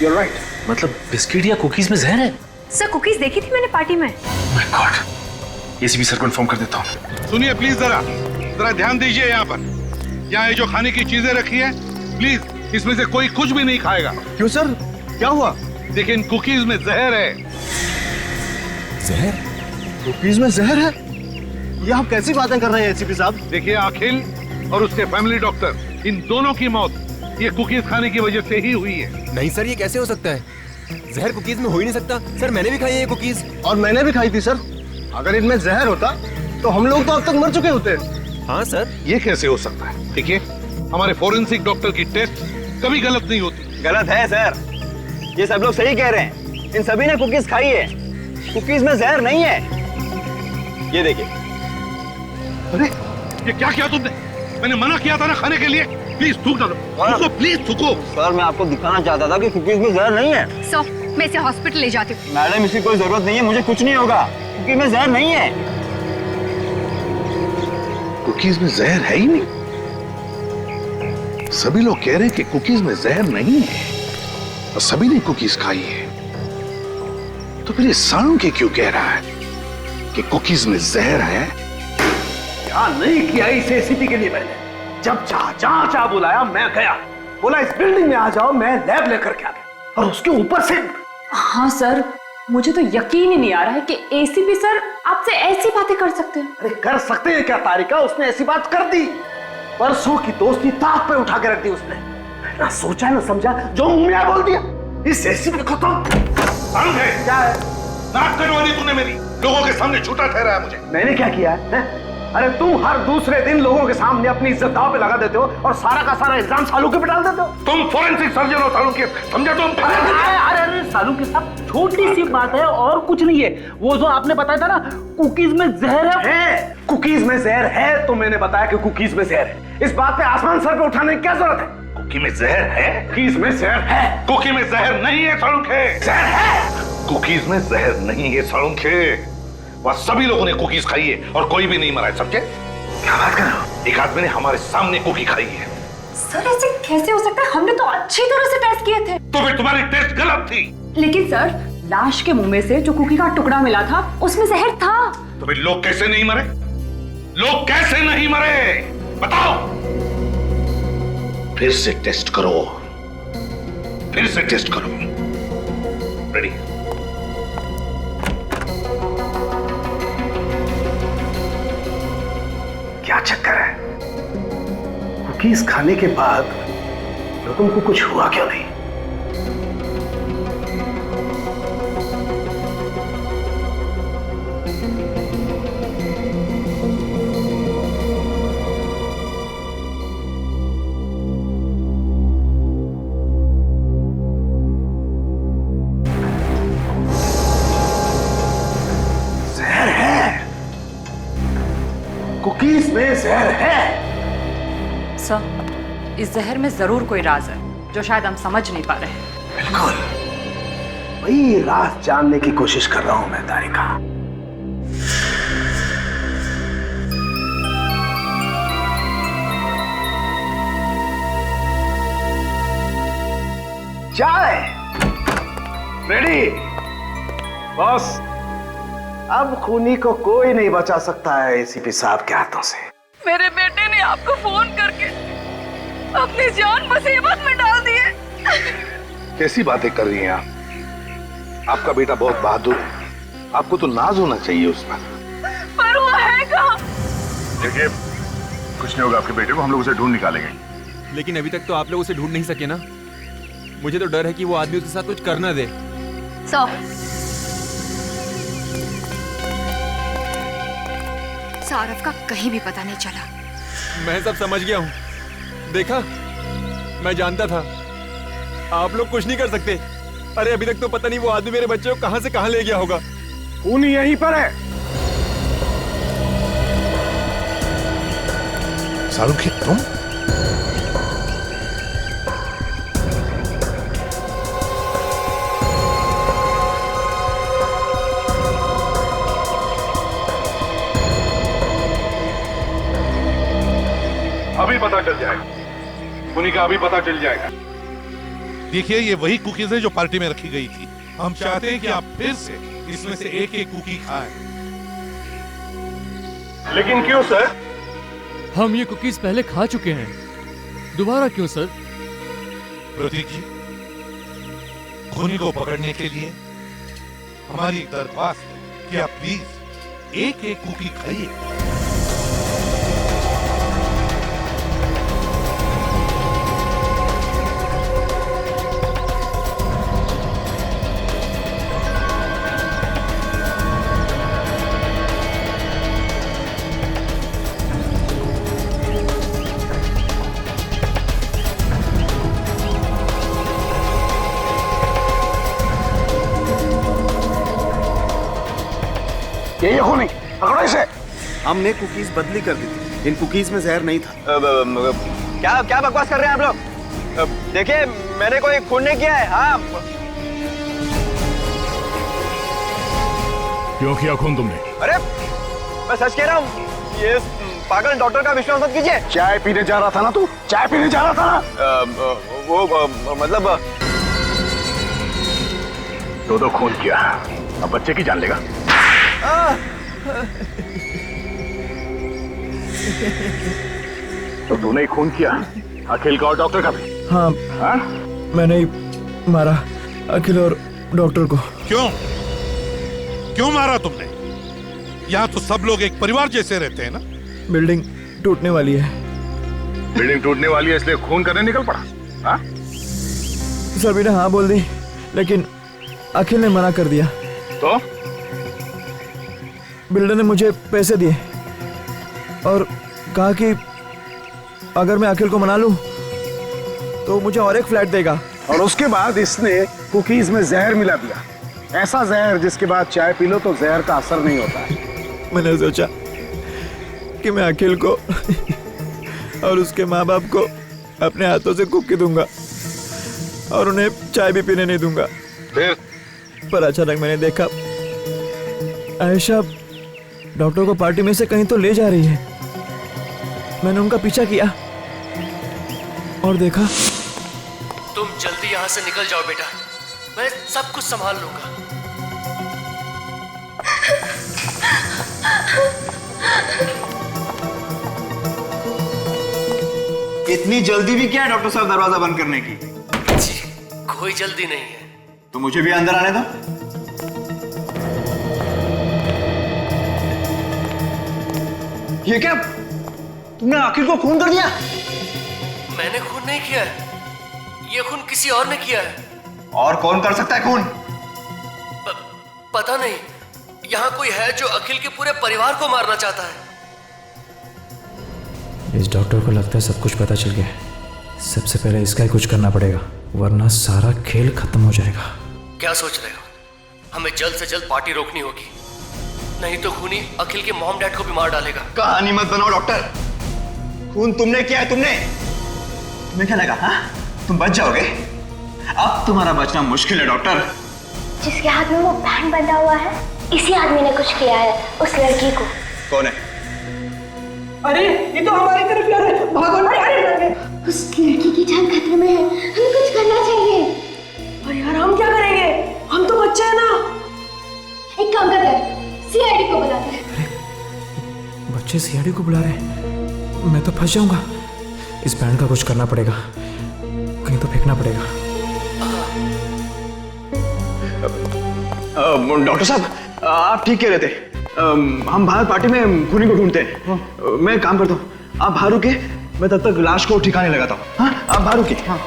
You're right. मतलब बिस्किट या कुकीज में जहर है? सर कुकीज देखी थी मैंने पार्टी में। My God, एसीपी सर को इन्फॉर्म कर देता हूँ। सुनिए प्लीज, जरा ध्यान दीजिए। यहाँ पर यहाँ ये जो खाने की चीजें रखी है, प्लीज इसमें से कोई कुछ भी नहीं खाएगा। क्यों सर, क्या हुआ? देखिए, इन कुकीज में जहर है। जहर? कुकीज में जहर है? ये आप कैसी बातें कर रहे हैं एसीपी साहब? देखिए, अखिल और उसके फैमिली डॉक्टर, इन दोनों की मौत ये कुकीज खाने की वजह से ही हुई है। नहीं सर, ये कैसे हो सकता है? जहर कुकीज में हो ही नहीं सकता। सर मैंने भी खाई है ये कुकीज। और मैंने भी खाई थी सर। अगर इनमें जहर होता तो हम लोग तो अब तक मर चुके होते। हाँ सर। ये कैसे हो सकता है? देखिए, हमारे फोरेंसिक डॉक्टर की टेस्ट कभी गलत नहीं होती। गलत है सर, ये सब लोग सही कह रहे हैं। इन सभी ने कुकीज खाई है, कुकीज में जहर नहीं है। ये देखिए। अरे, ये क्या किया तुमने? मैंने मना किया था ना खाने के लिए। प्लीज थूक डालो, थूको प्लीज थूको। सर मैं आपको दिखाना चाहता था कि कुकीज में जहर नहीं है। सर मैं इसे हॉस्पिटल ले जाती हूँ। मैडम इसकी कोई जरूरत नहीं है, मुझे कुछ नहीं होगा, कुकीज में जहर नहीं है। कुकीज में जहर है ही नहीं। सभी लोग कह रहे हैं कि कुकीज में जहर नहीं है और सभी ने कुकीज खाई है, तो फिर ये सालुंखे क्यों कह रहा है कि कुकीज में जहर है? क्या नहीं किया इस एसीपी के लिए मैंने। जब चाह जहां चाह बुलाया मैं गया, बोला इस बिल्डिंग में आ जाओ, मैं लैब लेकर के आ गया, और उसके ऊपर से। हाँ सर, मुझे तो यकीन ही नहीं आ रहा है कि एसीपी सर आपसे ऐसी बातें कर सकते हैं। अरे कर सकते हैं क्या तारिका, उसने ऐसी बात कर दी। परसों की दोस्ती ताक पे उठा के रख दी उसने। ना सोचा ना समझा, जो मुंह में आया बोल दिया। इस एसीपी को तो क्या है? नाक कटवानी तूने मेरी, लोगों के सामने झूठा ठहराया मुझे। मैंने क्या किया है? अरे तुम हर दूसरे दिन लोगों के सामने अपनी इज्जत दांव पे लगा देते हो और सारा का सारा इल्जाम सालुंखे पे डाल देते हो। तुम फोरेंसिक सर्जन हो सालुंखे, समझे तुम? अरे सालुंखे साहब, छोटी सी बात है और कुछ नहीं है। वो जो आपने बताया था ना कुकीज में जहर है। कुकीज में जहर है तो मैंने बताया कि कुकीज में जहर है। इस बात पे आसमान सर पे उठाने की क्या जरूरत है? कुकी में जहर है? कुकीज में जहर है। कुकी में जहर नहीं है सालुंखे। जहर है। कुकीज में जहर नहीं है सालुंखे। वह सभी लोगों ने कुकीज खाई है और कोई भी नहीं मरा है, समझे? क्या बात कर रहे हो? एक आदमी ने हमारे सामने कुकी खाई है। सर ऐसे कैसे हो सकता है? हमने तो अच्छी तरह से टेस्ट किए थे। तो फिर तुम्हारी टेस्ट गलत थी। लेकिन सर लाश के मुंह में से जो कुकी का टुकड़ा मिला था उसमें जहर था। तो फिर लोग कैसे नहीं मरे? लोग कैसे नहीं मरे बताओ? फिर से टेस्ट करो, फिर से टेस्ट करो। रेडी? क्या चक्कर है? कुकीज खाने के बाद लोगों को कुछ हुआ क्यों नहीं? जहर है, कुकीज में जहर है। सर इस जहर में जरूर कोई राज है जो शायद हम समझ नहीं पा रहे हैं। बिल्कुल वही राज जानने की कोशिश कर रहा हूं मैं तारिका। चाय रेडी? बॉस अब खूनी को कोई नहीं बचा सकता है एसीपी साहब के हाथों से। मेरे बेटे ने आपको फोन करके अपनी जान मुसीबत में डाल दी है। कैसी बातें कर रही हैं आप? आपका बेटा बहुत बहादुर है, आपको तो नाज होना चाहिए उस पर वो है कहाँ? देखिए कुछ नहीं होगा आपके बेटे को, हम लोग उसे ढूंढ निकालेंगे। लेकिन अभी तक तो आप लोग उसे ढूंढ नहीं सके ना। मुझे तो डर है कि वो आदमी उसके साथ कुछ कर ना दे। सौरभ का कहीं भी पता नहीं चला। मैं सब समझ गया हूँ, देखा मैं जानता था आप लोग कुछ नहीं कर सकते। अरे अभी तक तो पता नहीं वो आदमी मेरे बच्चे को कहां से कहां ले गया होगा। खूनी यहीं पर है। सालुंखे तुम? अभी पता चल जाएगा, खूनी का अभी पता चल जाएगा। देखिए ये वही कुकीज है जो पार्टी में रखी गई थी। हम चाहते हैं कि आप फिर से इसमें से एक एक कुकी खाएं। लेकिन क्यों सर? हम ये कुकीज पहले खा चुके हैं, दोबारा क्यों सर? प्रतीक जी, खूनी को पकड़ने के लिए हमारी दरख्वास्त है कि आप प्लीज एक एक कुकी खाइए। ये खूनी पकड़ो इसे। हमने कुकीज बदली कर दी थी, इन कुकीज में जहर नहीं था। क्या क्या बकवास कर रहे हैं आप लोग? देखिए मैंने कोई खून नहीं किया है। हाँ क्यों किया खून तुमने? अरे मैं सच कह रहा हूँ, ये पागल डॉक्टर का विश्वास मत कीजिए। चाय पीने जा रहा था ना तू? चाय पीने जा रहा था ना? मतलब दो खून किया, अब बच्चे की जान लेगा। तो तूने ही खून किया, अखिल का और डॉक्टर का भी? हाँ, मैंने ही मारा अखिल और डॉक्टर को। क्यों मारा तुमने? यहाँ तो सब लोग एक परिवार जैसे रहते हैं ना। बिल्डिंग टूटने वाली है। बिल्डिंग टूटने वाली है इसलिए खून करने निकल पड़ा? हाँ? सभी ने हाँ बोल दी, लेकिन अखिल ने मना कर दिया। तो बिल्डर ने मुझे पैसे दिए और कहा कि अगर मैं अखिल को मना लूं तो मुझे और एक फ्लैट देगा। और उसके बाद इसने कुकीज में जहर मिला दिया, ऐसा जहर जिसके बाद चाय पी लो तो जहर का असर नहीं होता है। मैंने सोचा कि मैं अखिल को और उसके माँ बाप को अपने हाथों से कुकी दूंगा और उन्हें चाय भी पीने नहीं दूंगा। पर अचानक मैंने देखा आयशा डॉक्टर को पार्टी में से कहीं तो ले जा रही है। मैंने उनका पीछा किया और देखा। तुम जल्दी यहाँ से निकल जाओ बेटा, मैं सब कुछ संभाल लूंगा। इतनी जल्दी भी क्या है डॉक्टर साहब दरवाजा बंद करने की? जी, कोई जल्दी नहीं है। तो मुझे भी अंदर आने दो। ये क्या, तुमने अखिल को खून कर दिया? मैंने खून नहीं किया है, ये खून किसी और ने किया है। और कौन कर सकता है खून? पता नहीं, यहाँ कोई है जो अखिल के पूरे परिवार को मारना चाहता है। इस डॉक्टर को लगता है सब कुछ पता चल गया। सबसे पहले इसका ही कुछ करना पड़ेगा, वरना सारा खेल खत्म हो जाएगा। क्या सोच रहे हो? हमें जल्द से जल्द पार्टी रोकनी होगी, नहीं तो खूनी अखिल के मॉम डैड को भी मार डालेगा। कहानी मत बनाओ डॉक्टर, खून तुमने किया है। तुम्हें क्या लगा हाँ? तुम बच जाओगे? अब तुम्हारा बचना मुश्किल है डॉक्टर। जिसके हाथ में वो बैंड बंधा हुआ है, इसी आदमी ने कुछ किया है उस लड़की को। कौन है? अरे ये तो हमारी तरफ आ रहा है, भागो ना। अरे उस लड़की की जान खतरे में है, हमें कुछ करना चाहिए। और यार हम क्या करेंगे, हम तो बच्चे हैं ना। एक काम करते हैं, सीआईडी को बुलाते हैं। बच्चे सीआईडी को बुला रहे हैं? मैं तो फंस जाऊंगा। इस बैंड का कुछ करना पड़ेगा, कहीं तो फेंकना पड़ेगा। डॉक्टर साहब आप ठीक कह रहे थे, हम बाहर पार्टी में खूनी को ढूंढते हैं। मैं एक काम करता हूँ, आप बाहर रुके, मैं तब तक लाश को ठिकाने लगाता हूँ। हाँ आप बाहर रुके। हाँ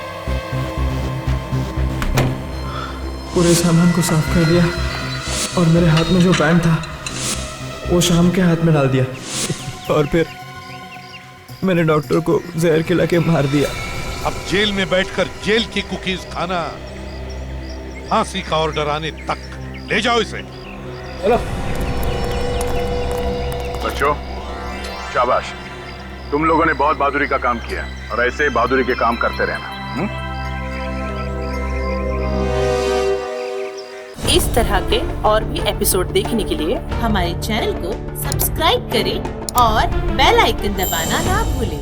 पूरे सामान को साफ कर दिया और मेरे हाथ में जो बैंड था वो शाम के हाथ में डाल दिया और फिर मैंने डॉक्टर को जहर खिला के मार दिया। अब जेल में बैठकर जेल की कुकीज खाना, फांसी का ऑर्डर आने तक। ले जाओ इसे। बच्चों शाबाश, तुम लोगों ने बहुत बहादुरी का काम किया और ऐसे बहादुरी के काम करते रहना। इस तरह के और भी एपिसोड देखने के लिए हमारे चैनल को सब्सक्राइब करें और बेल आइकन दबाना ना भूलें।